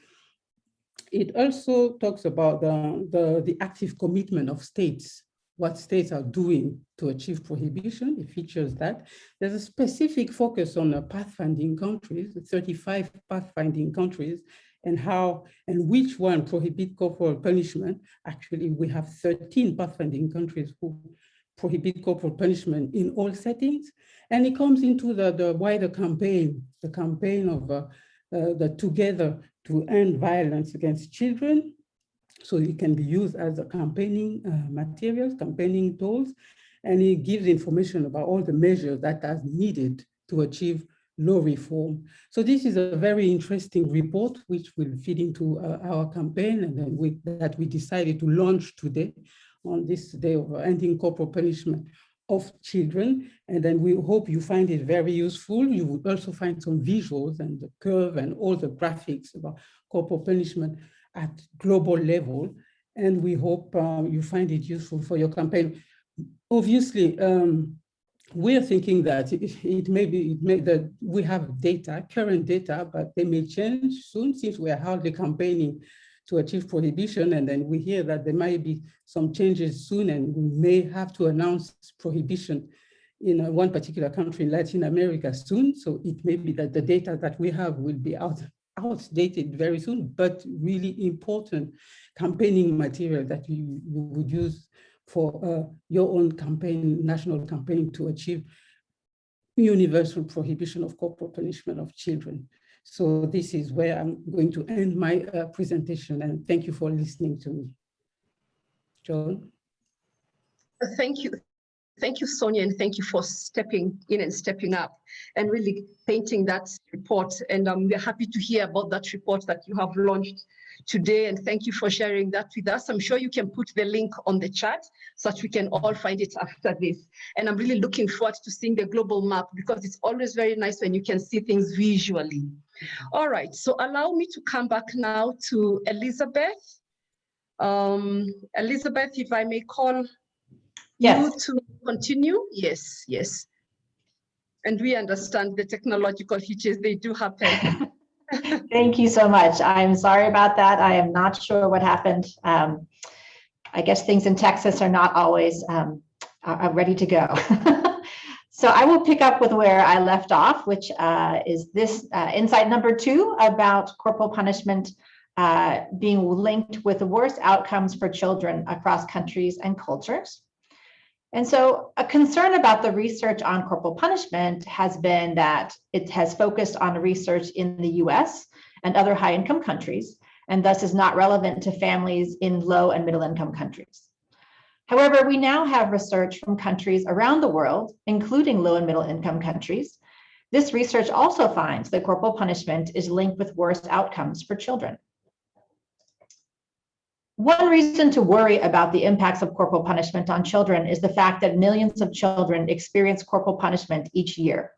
It also talks about the active commitment of states, what states are doing to achieve prohibition. It features that. There's a specific focus on pathfinding countries, 35 pathfinding countries, and how and which one prohibit corporal punishment. Actually, we have 13 pathfinding countries who prohibit corporal punishment in all settings. And it comes into the wider campaign, the campaign of the Together to End Violence Against Children. So it can be used as a campaigning materials, campaigning tools, and it gives information about all the measures that are needed to achieve law reform. So this is a very interesting report, which will feed into our campaign, and then that we decided to launch today on this day of ending corporal punishment of children. And then we hope you find it very useful. You will also find some visuals and the curve and all the graphics about corporal punishment at global level. And we hope you find it useful for your campaign. Obviously, we're thinking that that we have data, current data, but they may change soon since we are hardly campaigning to achieve prohibition. And then we hear that there might be some changes soon, and we may have to announce prohibition in one particular country in Latin America soon. So it may be that the data that we have will be outdated very soon, but really important campaigning material that you would use for your own campaign, national campaign, to achieve universal prohibition of corporal punishment of children. So this is where I'm going to end my presentation, and thank you for listening to me. John? Thank you. Thank you, Sonia, and thank you for stepping in and stepping up and really painting that report. And we're happy to hear about that report that you have launched today. And thank you for sharing that with us. I'm sure you can put the link on the chat so that we can all find it after this. And I'm really looking forward to seeing the global map, because it's always very nice when you can see things visually. All right, so allow me to come back now to Elizabeth. Elizabeth, if I may call you to continue. Yes, yes. And we understand the technological hitches, they do happen. Thank you so much. I'm sorry about that. I am not sure what happened. I guess things in Texas are not always are ready to go. So I will pick up with where I left off, which is this insight number 2 about corporal punishment being linked with the worst outcomes for children across countries and cultures. And so a concern about the research on corporal punishment has been that it has focused on research in the US and other high-income countries, and thus is not relevant to families in low and middle-income countries. However, we now have research from countries around the world, including low and middle-income countries. This research also finds that corporal punishment is linked with worse outcomes for children. One reason to worry about the impacts of corporal punishment on children is the fact that millions of children experience corporal punishment each year.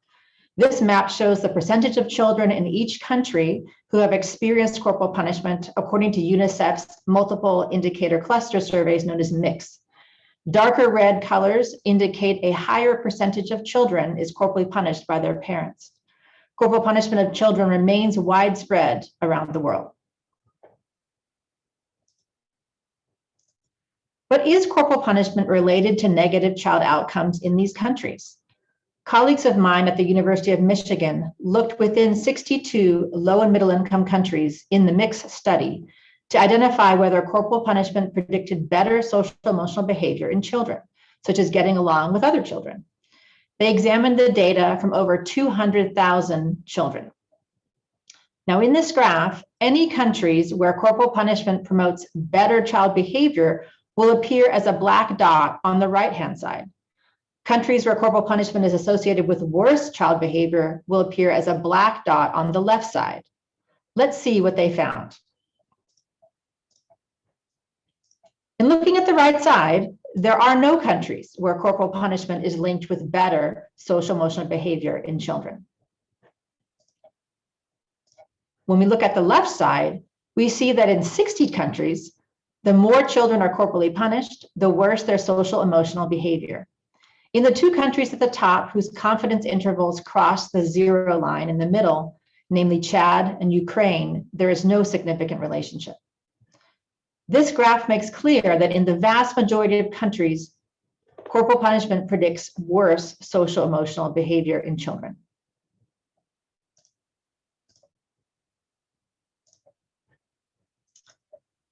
This map shows the percentage of children in each country who have experienced corporal punishment according to UNICEF's multiple indicator cluster surveys known as MICS. Darker red colors indicate a higher percentage of children is corporally punished by their parents. Corporal punishment of children remains widespread around the world. But is corporal punishment related to negative child outcomes in these countries? Colleagues of mine at the University of Michigan looked within 62 low and middle income countries in the MICS study to identify whether corporal punishment predicted better social emotional behavior in children, such as getting along with other children. They examined the data from over 200,000 children. Now in this graph, any countries where corporal punishment promotes better child behavior will appear as a black dot on the right-hand side. Countries where corporal punishment is associated with worse child behavior will appear as a black dot on the left side. Let's see what they found. In looking at the right side, there are no countries where corporal punishment is linked with better social emotional behavior in children. When we look at the left side, we see that in 60 countries, the more children are corporally punished, the worse their social emotional behavior. In the 2 countries at the top whose confidence intervals cross the 0 line in the middle, namely Chad and Ukraine, there is no significant relationship. This graph makes clear that in the vast majority of countries, corporal punishment predicts worse social emotional behavior in children.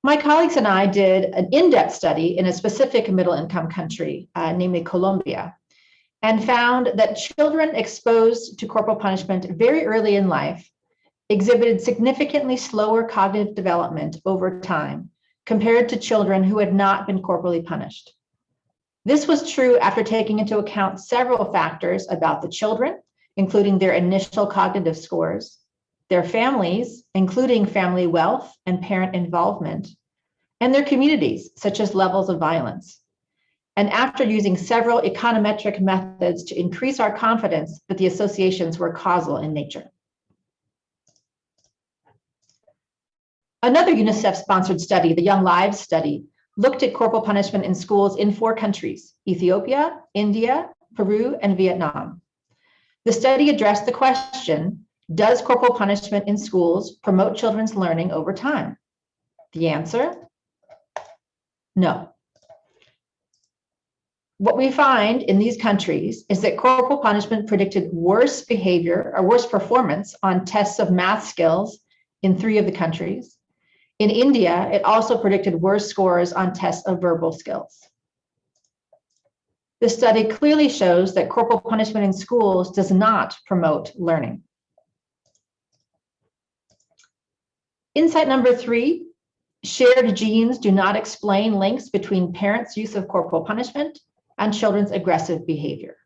My colleagues and I did an in-depth study in a specific middle-income country, namely Colombia, and found that children exposed to corporal punishment very early in life exhibited significantly slower cognitive development over time compared to children who had not been corporally punished. This was true after taking into account several factors about the children, including their initial cognitive scores, their families, including family wealth and parent involvement, and their communities, such as levels of violence. And after using several econometric methods to increase our confidence that the associations were causal in nature. Another UNICEF-sponsored study, the Young Lives study, looked at corporal punishment in schools in 4 countries, Ethiopia, India, Peru, and Vietnam. The study addressed the question, does corporal punishment in schools promote children's learning over time? The answer, no. What we find in these countries is that corporal punishment predicted worse behavior or worse performance on tests of math skills in 3 of the countries. In India, it also predicted worse scores on tests of verbal skills. This study clearly shows that corporal punishment in schools does not promote learning. Insight number 3, shared genes do not explain links between parents' use of corporal punishment and children's aggressive behavior.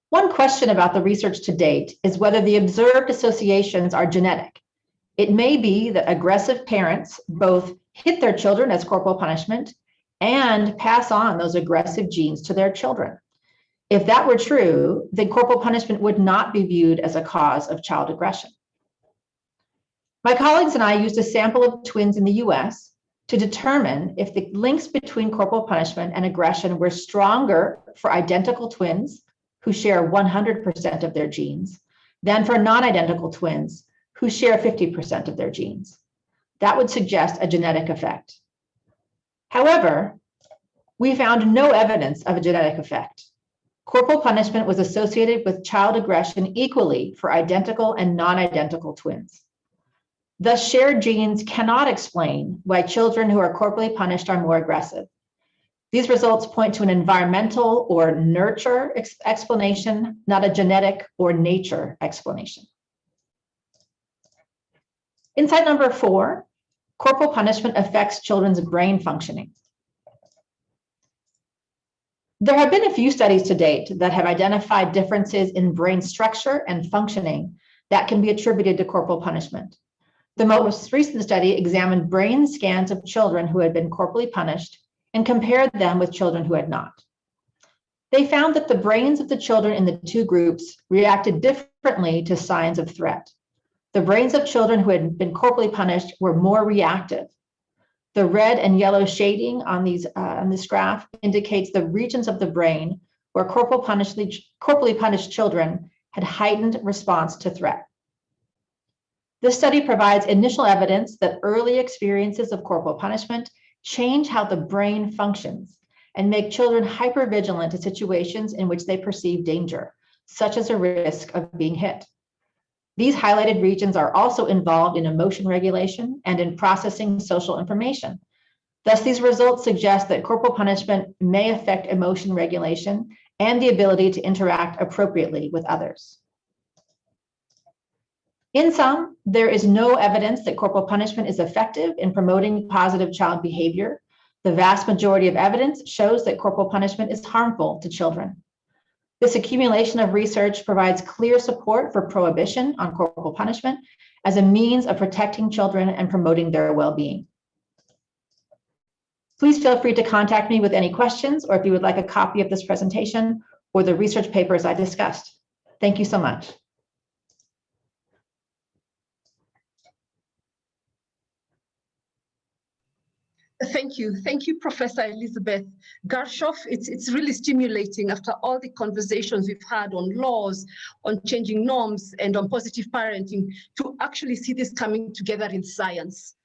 One question about the research to date is whether the observed associations are genetic. It may be that aggressive parents both hit their children as corporal punishment and pass on those aggressive genes to their children. If that were true, then corporal punishment would not be viewed as a cause of child aggression. My colleagues and I used a sample of twins in the US to determine if the links between corporal punishment and aggression were stronger for identical twins who share 100% of their genes, than for non-identical twins who share 50% of their genes. That would suggest a genetic effect. However, we found no evidence of a genetic effect. Corporal punishment was associated with child aggression equally for identical and non-identical twins. Thus, shared genes cannot explain why children who are corporally punished are more aggressive. These results point to an environmental or nurture explanation, not a genetic or nature explanation. Insight number 4, corporal punishment affects children's brain functioning. There have been a few studies to date that have identified differences in brain structure and functioning that can be attributed to corporal punishment. The most recent study examined brain scans of children who had been corporally punished and compared them with children who had not. They found that the brains of the children in the two groups reacted differently to signs of threat. The brains of children who had been corporally punished were more reactive. The red and yellow shading on this graph indicates the regions of the brain where corporally punished children had heightened response to threat. This study provides initial evidence that early experiences of corporal punishment change how the brain functions and make children hypervigilant to situations in which they perceive danger, such as a risk of being hit. These highlighted regions are also involved in emotion regulation and in processing social information. Thus, these results suggest that corporal punishment may affect emotion regulation and the ability to interact appropriately with others. In sum, there is no evidence that corporal punishment is effective in promoting positive child behavior. The vast majority of evidence shows that corporal punishment is harmful to children. This accumulation of research provides clear support for prohibition on corporal punishment as a means of protecting children and promoting their well-being. Please feel free to contact me with any questions or if you would like a copy of this presentation or the research papers I discussed. Thank you so much. Thank you, Professor Elizabeth Garshoff. It's really stimulating after all the conversations we've had on laws, on changing norms, and on positive parenting to actually see this coming together in science.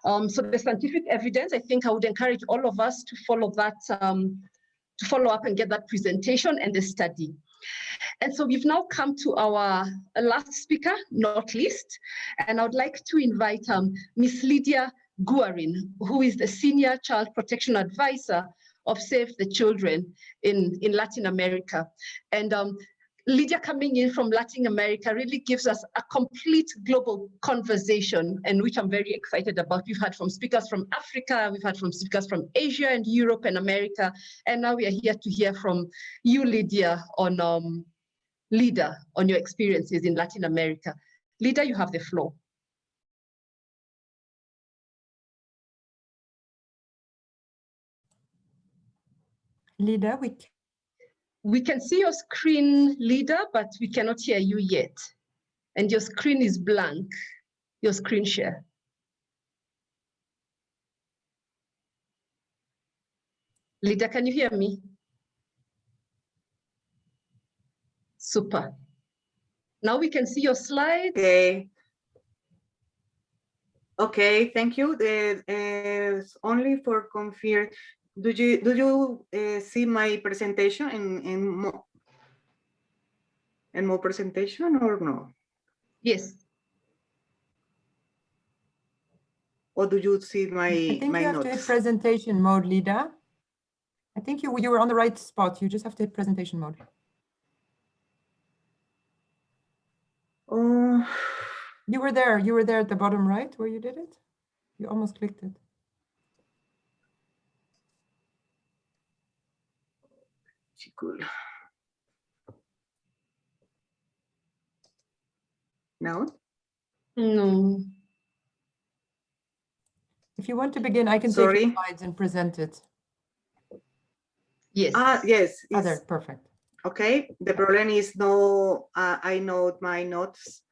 So the scientific evidence, I think I would encourage all of us to follow that, to follow up and get that presentation and the study. And so we've now come to our last speaker, not least, and I would like to invite Ms. Lydia Guarin, who is the Senior Child Protection Advisor of Save the Children in Latin America. And Lydia coming in from Latin America really gives us a complete global conversation, and which I'm very excited about. We've had from speakers from Africa, we've had from speakers from Asia and Europe and America, and now we are here to hear from you, Lydia, on on your experiences in Latin America. Lydia, you have the floor. Lida, we can see your screen, Lida, but we cannot hear you yet. And your screen is blank, your screen share. Lida, can you hear me? Super. Now we can see your slides. Okay, thank you. Only for confirm, do you see my presentation in more presentation or no? Yes. Or do you see my I think my you have notes? to hit presentation mode, Lida. I think you were on the right spot. You just have to hit presentation mode. Oh, you were there. You were there at the bottom right where you did it. You almost clicked it. cool. No? No. If you want to begin, I can take the slides and present it. Yes. Yes. Oh, there, perfect. Okay. The problem is no, I know my notes.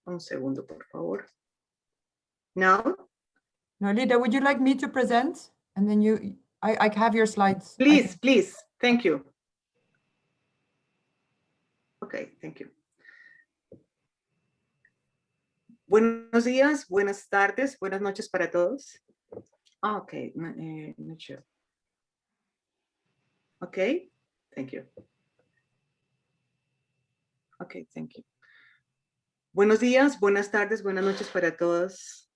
Un segundo, por favor. Now? No, Lida, would you like me to present? And then I have your slides. Please, please. Thank you. Okay, thank you. Buenos días, buenas tardes, buenas noches para todos. Okay, not sure. Okay, thank you. Okay, thank you. Buenos días, buenas tardes, buenas noches para todos.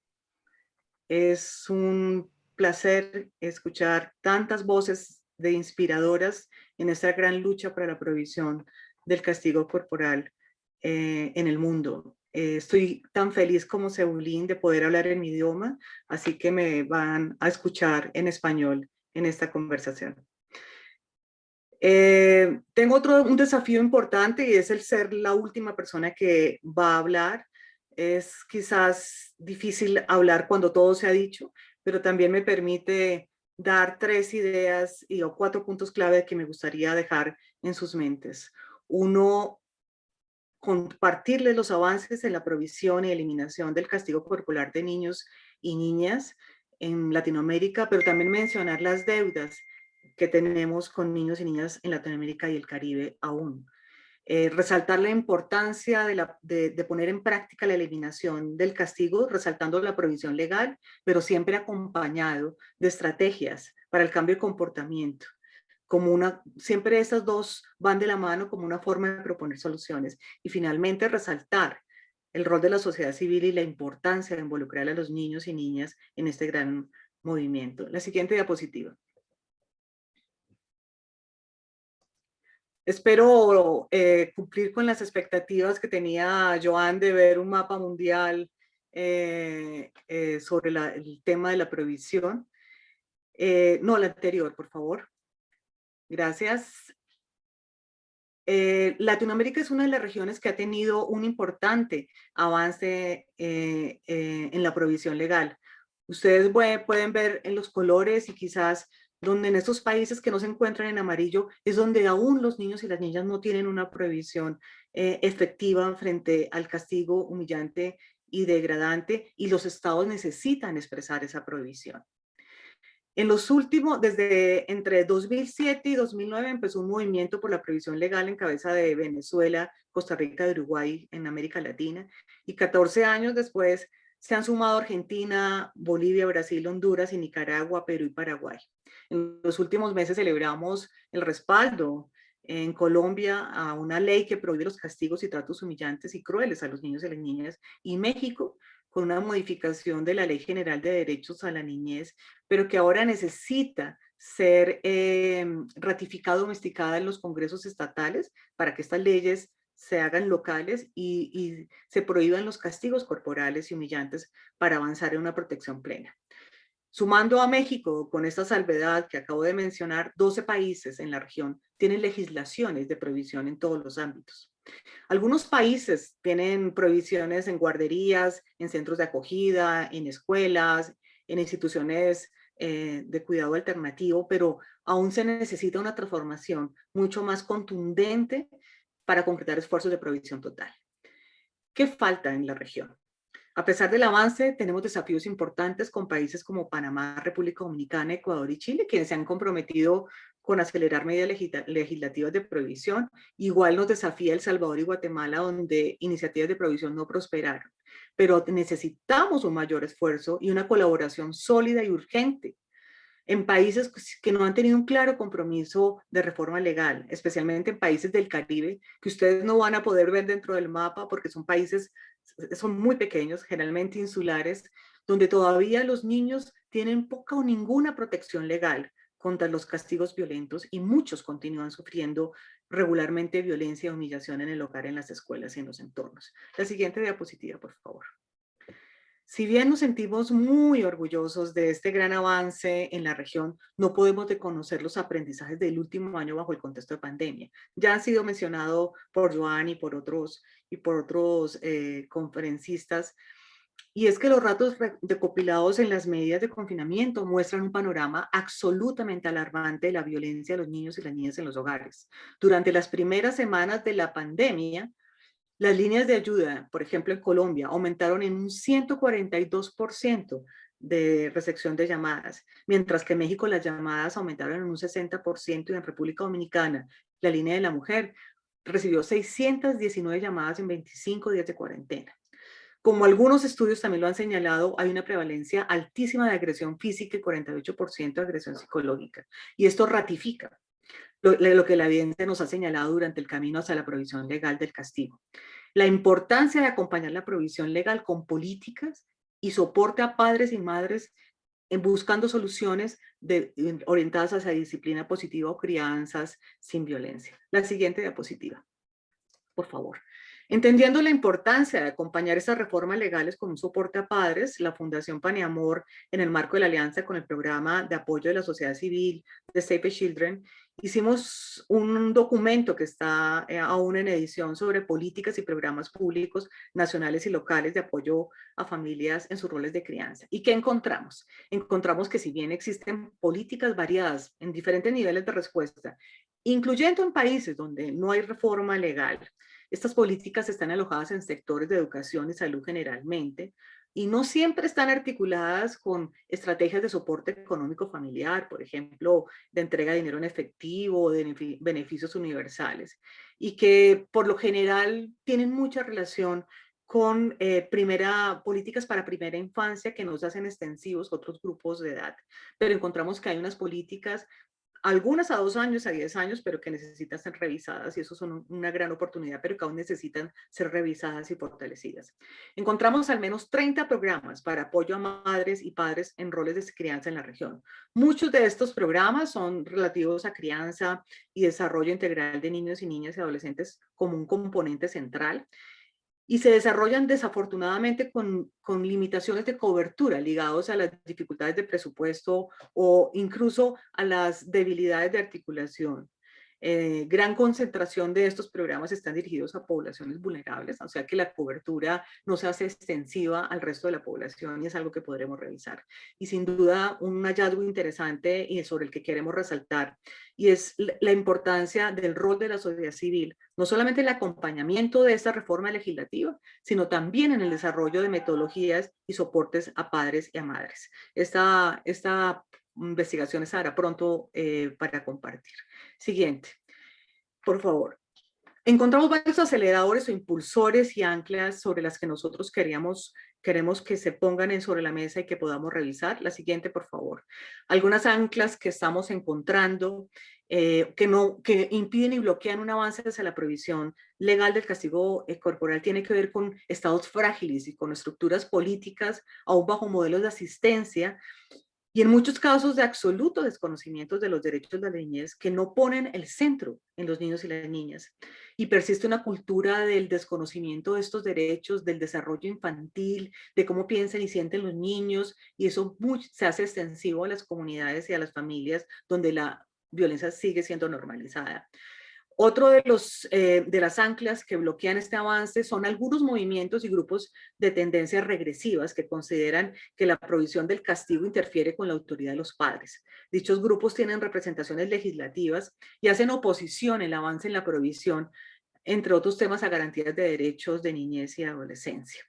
Es un placer escuchar tantas voces de inspiradoras en esta gran lucha para la prohibición del castigo corporal en el mundo. Estoy tan feliz como Seulín de poder hablar en mi idioma, así que me van a escuchar en español en esta conversación. Tengo un desafío importante y es el ser la última persona que va a hablar. Es quizás difícil hablar cuando todo se ha dicho, pero también me permite dar 3 ideas o 4 puntos clave que me gustaría dejar en sus mentes. Uno, compartirles los avances en la provisión y eliminación del castigo corporal de niños y niñas en Latinoamérica, pero también mencionar las deudas que tenemos con niños y niñas en Latinoamérica y el Caribe aún. Resaltar la importancia de poner en práctica la eliminación del castigo, resaltando la provisión legal, pero siempre acompañado de estrategias para el cambio de comportamiento. Siempre estas dos van de la mano como una forma de proponer soluciones. Y finalmente resaltar el rol de la sociedad civil y la importancia de involucrar a los niños y niñas en este gran movimiento. La siguiente diapositiva. Espero cumplir con las expectativas que tenía Joan de ver un mapa mundial sobre el tema de la prohibición. No, la anterior, por favor. Gracias. Latinoamérica es una de las regiones que ha tenido un importante avance en la prohibición legal. Ustedes pueden ver en los colores y quizás donde en estos países que no se encuentran en amarillo es donde aún los niños y las niñas no tienen una prohibición efectiva frente al castigo humillante y degradante, y los estados necesitan expresar esa prohibición. En los últimos, entre 2007 y 2009 empezó un movimiento por la prohibición legal en cabeza de Venezuela, Costa Rica y Uruguay en América Latina, y 14 años después se han sumado Argentina, Bolivia, Brasil, Honduras y Nicaragua, Perú y Paraguay. En los últimos meses celebramos el respaldo en Colombia a una ley que prohíbe los castigos y tratos humillantes y crueles a los niños y las niñas, y México con una modificación de la Ley General de Derechos a la Niñez, pero que ahora necesita ser ratificada, domesticada en los congresos estatales para que estas leyes se hagan locales y se prohíban los castigos corporales y humillantes para avanzar en una protección plena. Sumando a México, con esta salvedad que acabo de mencionar, 12 países en la región tienen legislaciones de prohibición en todos los ámbitos. Algunos países tienen prohibiciones en guarderías, en centros de acogida, en escuelas, en instituciones de cuidado alternativo, pero aún se necesita una transformación mucho más contundente para concretar esfuerzos de prohibición total. ¿Qué falta en la región? A pesar del avance, tenemos desafíos importantes con países como Panamá, República Dominicana, Ecuador y Chile, quienes se han comprometido con acelerar medidas legislativas de prohibición. Igual nos desafía El Salvador y Guatemala, donde iniciativas de prohibición no prosperaron. Pero necesitamos un mayor esfuerzo y una colaboración sólida y urgente en países que no han tenido un claro compromiso de reforma legal, especialmente en países del Caribe, que ustedes no van a poder ver dentro del mapa porque son países, son muy pequeños, generalmente insulares, donde todavía los niños tienen poca o ninguna protección legal contra los castigos violentos y muchos continúan sufriendo regularmente violencia y humillación en el hogar, en las escuelas y en los entornos. La siguiente diapositiva, por favor. Si bien nos sentimos muy orgullosos de este gran avance en la región, no podemos desconocer los aprendizajes del último año bajo el contexto de pandemia. Ya han sido mencionados por Joan y por otros conferencistas, y es que los datos recopilados en las medidas de confinamiento muestran un panorama absolutamente alarmante de la violencia de los niños y las niñas en los hogares. Durante las primeras semanas de la pandemia, las líneas de ayuda, por ejemplo en Colombia, aumentaron en un 142% de recepción de llamadas, mientras que en México las llamadas aumentaron en un 60% y en República Dominicana la línea de la mujer recibió 619 llamadas en 25 días de cuarentena. Como algunos estudios también lo han señalado, hay una prevalencia altísima de agresión física y 48% de agresión psicológica. Y esto ratifica lo que la evidencia nos ha señalado durante el camino hacia la provisión legal del castigo. La importancia de acompañar la provisión legal con políticas y soporte a padres y madres en buscando soluciones orientadas hacia disciplina positiva o crianzas sin violencia. La siguiente diapositiva, por favor. Entendiendo la importancia de acompañar estas reformas legales con un soporte a padres, la Fundación Pan y Amor, en el marco de la alianza con el programa de apoyo de la sociedad civil de Save the Children, hicimos un documento que está aún en edición sobre políticas y programas públicos nacionales y locales de apoyo a familias en sus roles de crianza. ¿Y qué encontramos? Encontramos que si bien existen políticas variadas en diferentes niveles de respuesta, incluyendo en países donde no hay reforma legal, estas políticas están alojadas en sectores de educación y salud generalmente, y no siempre están articuladas con estrategias de soporte económico familiar, por ejemplo, de entrega de dinero en efectivo o de beneficios universales, y que por lo general tienen mucha relación con políticas para primera infancia que nos hacen extensivos a otros grupos de edad. Pero encontramos que hay unas políticas, algunas a 2 años, a 10 años, pero que necesitan ser revisadas, y eso son una gran oportunidad, pero que aún necesitan ser revisadas y fortalecidas. Encontramos al menos 30 programas para apoyo a madres y padres en roles de crianza en la región. Muchos de estos programas son relativos a crianza y desarrollo integral de niños y niñas y adolescentes como un componente central, y se desarrollan desafortunadamente con limitaciones de cobertura ligados a las dificultades de presupuesto o incluso a las debilidades de articulación. Gran concentración de estos programas están dirigidos a poblaciones vulnerables, o sea que la cobertura no se hace extensiva al resto de la población, y es algo que podremos revisar. Y sin duda un hallazgo interesante y sobre el que queremos resaltar, y es la importancia del rol de la sociedad civil, no solamente el acompañamiento de esta reforma legislativa, sino también en el desarrollo de metodologías y soportes a padres y a madres. Esta investigación estará pronto para compartir. Siguiente, por favor. Encontramos varios aceleradores o impulsores y anclas sobre las que nosotros queremos que se pongan sobre la mesa y que podamos revisar. La siguiente, por favor. Algunas anclas que estamos encontrando que impiden y bloquean un avance hacia la prohibición legal del castigo corporal tiene que ver con estados frágiles y con estructuras políticas aún bajo modelos de asistencia, y en muchos casos de absoluto desconocimiento de los derechos de la niñez que no ponen el centro en los niños y las niñas. Y persiste una cultura del desconocimiento de estos derechos, del desarrollo infantil, de cómo piensan y sienten los niños, y eso se hace extensivo a las comunidades y a las familias donde la violencia sigue siendo normalizada. Otro de las anclas que bloquean este avance son algunos movimientos y grupos de tendencias regresivas que consideran que la provisión del castigo interfiere con la autoridad de los padres. Dichos grupos tienen representaciones legislativas y hacen oposición al avance en la provisión, entre otros temas, a garantías de derechos de niñez y adolescencia.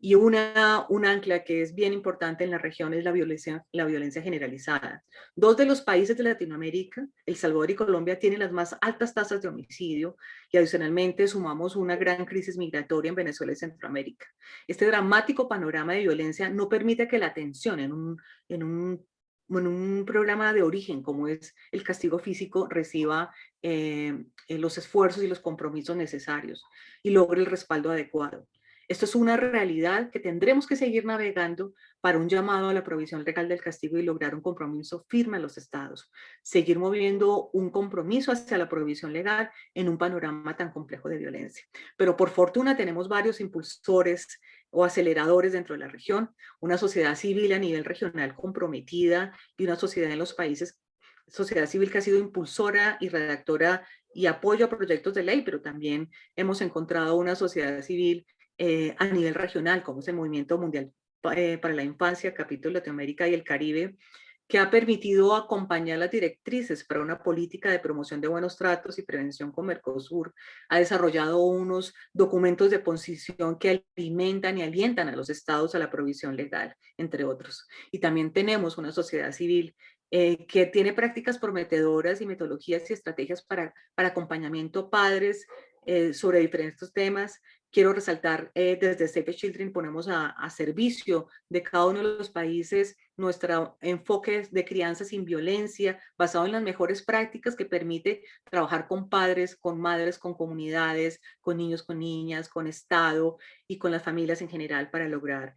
Y un ancla que es bien importante en la región es la violencia generalizada. 2 de los países de Latinoamérica, El Salvador y Colombia, tienen las más altas tasas de homicidio, y adicionalmente sumamos una gran crisis migratoria en Venezuela y Centroamérica. Este dramático panorama de violencia no permite que la atención en un programa de origen como es el castigo físico reciba los esfuerzos y los compromisos necesarios y logre el respaldo adecuado. Esto es una realidad que tendremos que seguir navegando para un llamado a la provisión legal del castigo y lograr un compromiso firme a los estados. Seguir moviendo un compromiso hacia la provisión legal en un panorama tan complejo de violencia. Pero por fortuna tenemos varios impulsores o aceleradores dentro de la región, una sociedad civil a nivel regional comprometida y una sociedad en los países, sociedad civil que ha sido impulsora y redactora y apoyo a proyectos de ley, pero también hemos encontrado una sociedad civil a nivel regional, como es el Movimiento Mundial para la Infancia, capítulo Latinoamérica y el Caribe, que ha permitido acompañar las directrices para una política de promoción de buenos tratos y prevención con Mercosur. Ha desarrollado unos documentos de posición que alimentan y alientan a los estados a la provisión legal, entre otros. Y también tenemos una sociedad civil que tiene prácticas prometedoras y metodologías y estrategias para acompañamiento a padres sobre diferentes temas. Quiero resaltar, desde Save the Children ponemos a servicio de cada uno de los países nuestro enfoque de crianza sin violencia, basado en las mejores prácticas que permite trabajar con padres, con madres, con comunidades, con niños, con niñas, con Estado y con las familias en general para lograr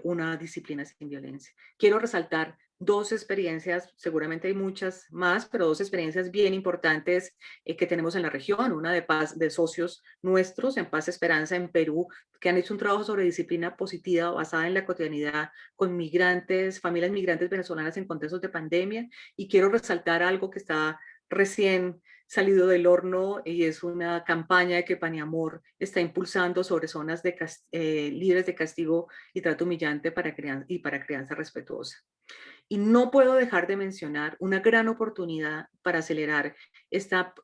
una disciplina sin violencia. Quiero resaltar dos experiencias, seguramente hay muchas más, pero dos experiencias bien importantes que tenemos en la región, una de paz de socios nuestros en Paz Esperanza en Perú, que han hecho un trabajo sobre disciplina positiva basada en la cotidianidad con migrantes, familias migrantes venezolanas en contextos de pandemia, y quiero resaltar algo que está recién salido del horno y es una campaña que Paniamor está impulsando sobre zonas libres de castigo y trato humillante para crianza respetuosa. Y no puedo dejar de mencionar una gran oportunidad para acelerar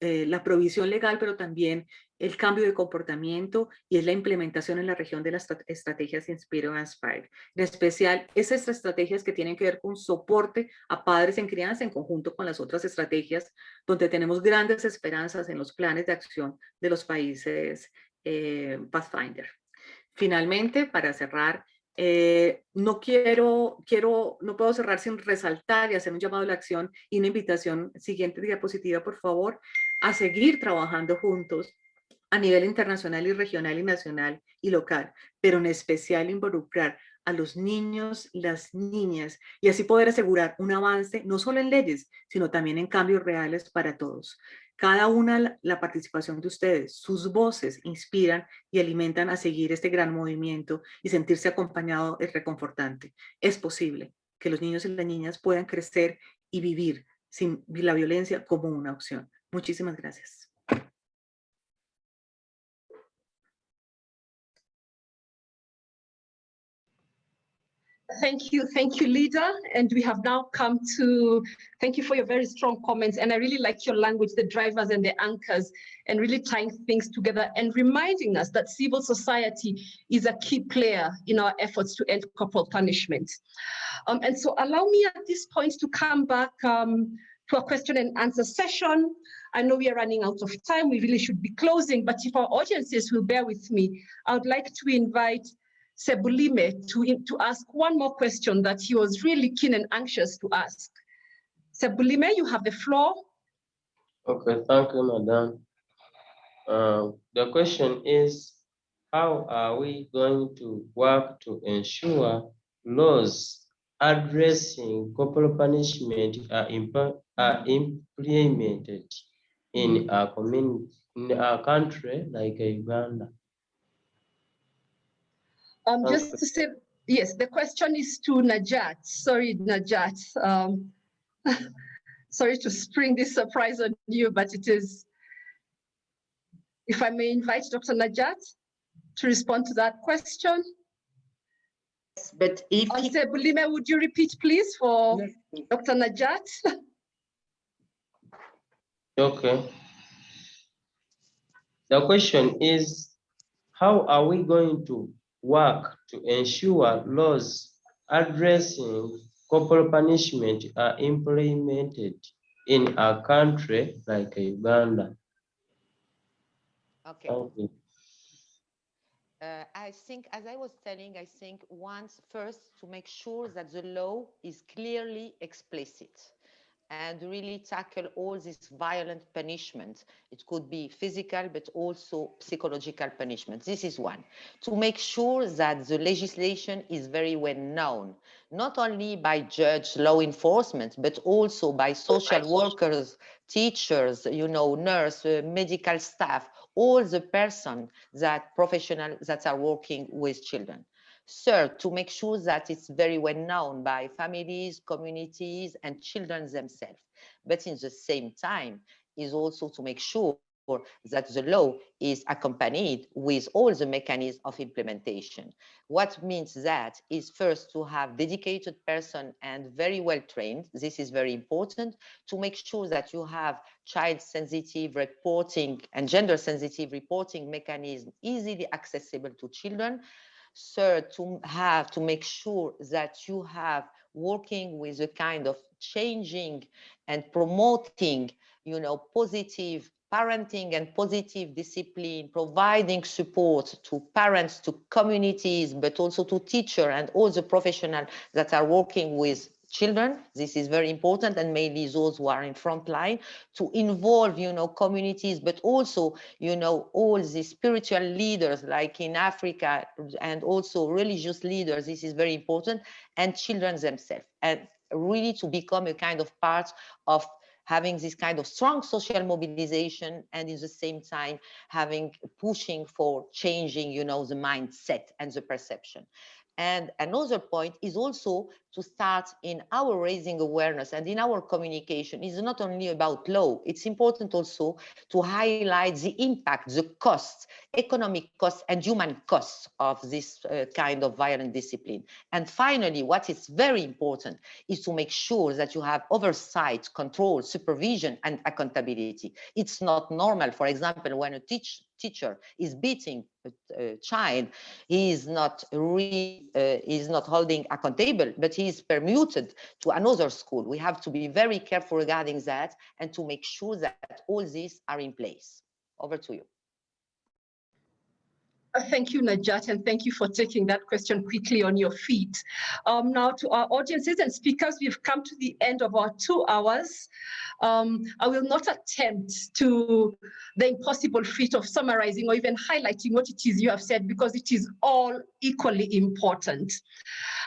la provisión legal, pero también el cambio de comportamiento, y es la implementación en la región de las estrategias Inspire and Aspire. En especial, esas estrategias que tienen que ver con soporte a padres en crianza en conjunto con las otras estrategias, donde tenemos grandes esperanzas en los planes de acción de los países Pathfinder. Finalmente, para cerrar, no puedo cerrar sin resaltar y hacer un llamado a la acción y una invitación, siguiente diapositiva por favor, a seguir trabajando juntos a nivel internacional y regional y nacional y local, pero en especial involucrar a los niños, las niñas, y así poder asegurar un avance no solo en leyes, sino también en cambios reales para todos. Cada una, la participación de ustedes, sus voces inspiran y alimentan a seguir este gran movimiento, y sentirse acompañado es reconfortante. Es posible que los niños y las niñas puedan crecer y vivir sin la violencia como una opción. Muchísimas gracias. Thank you, leader. And we have now come to, thank you for your very strong comments. And I really like your language, the drivers and the anchors, and really tying things together and reminding us that civil society is a key player in our efforts to end corporal punishment. And so allow me at this point to come back to a question and answer session. I know we are running out of time. We really should be closing, but if our audiences will bear with me, I would like to invite Sebulime to ask one more question that he was really keen and anxious to ask. Sebulime, you have the floor. Okay, thank you, Madam. The question is, how are we going to work to ensure laws addressing corporal punishment are implemented in our community, in our country like Uganda? Just to say, yes, the question is to Najat. Sorry, Najat. Sorry to spring this surprise on you, but it is, if I may invite Dr. Najat to respond to that question. Yes, but if Bulime, would you repeat, please, for yes, Dr. Najat? Okay. The question is, how are we going to work to ensure laws addressing corporal punishment are implemented in a country like Uganda? Okay. Okay. I think, as I was telling, I think first to make sure that the law is clearly explicit and really tackle all this violent punishment. It could be physical, but also psychological punishment. This is one. To make sure that the legislation is very well known, not only by judge, law enforcement, but also by social workers, teachers, nurse, medical staff, all the professionals that are working with children. Third, to make sure that it's very well known by families, communities, and children themselves. But in the same time, is also to make sure that the law is accompanied with all the mechanisms of implementation. What means that is first to have dedicated person and very well trained. This is very important to make sure that you have child-sensitive reporting and gender-sensitive reporting mechanism easily accessible to children. Third, to make sure that you have working with a kind of changing and promoting, positive parenting and positive discipline, providing support to parents, to communities, but also to teachers and all the professionals that are working with children. This is very important, and mainly those who are in front line, to involve, communities, but also, all the spiritual leaders like in Africa, and also religious leaders. This is very important, and children themselves, and really to become a kind of part of having this kind of strong social mobilization, and at the same time pushing for changing, the mindset and the perception. And another point is also to start in our raising awareness and in our communication. It's not only about law. It's important also to highlight the impact, the costs, economic costs and human costs of this kind of violent discipline. And finally, what is very important is to make sure that you have oversight, control, supervision and accountability. It's not normal, for example, when a teacher is beating a child, he is not holding accountable, but he is permuted to another school. We have to be very careful regarding that and to make sure that all these are in place. Over to you. Thank you, Najat, and thank you for taking that question quickly on your feet. Now to our audiences and speakers, we've come to the end of our 2 hours. I will not attempt to the impossible feat of summarizing or even highlighting what it is you have said, because it is all equally important.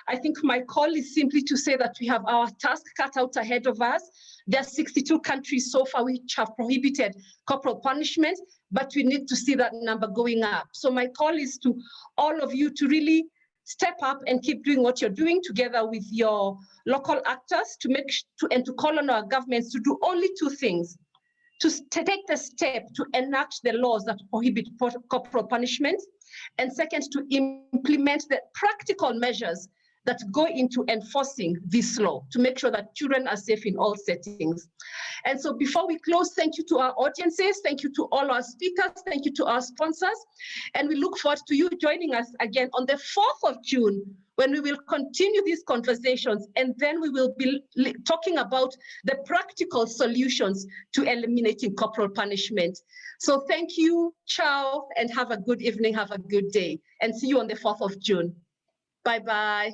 I think my call is simply to say that we have our task cut out ahead of us. There are 62 countries so far which have prohibited corporal punishment, but we need to see that number going up. So my call is to all of you to really step up and keep doing what you're doing together with your local actors and to call on our governments to do only 2 things: to take the step to enact the laws that prohibit corporal punishment, and second, to implement the practical measures that go into enforcing this law to make sure that children are safe in all settings. And so before we close, thank you to our audiences, thank you to all our speakers, thank you to our sponsors, and we look forward to you joining us again on the 4th of June, when we will continue these conversations, and then we will be talking about the practical solutions to eliminating corporal punishment. So thank you, ciao, and have a good evening, have a good day, and see you on the 4th of June. Bye-bye.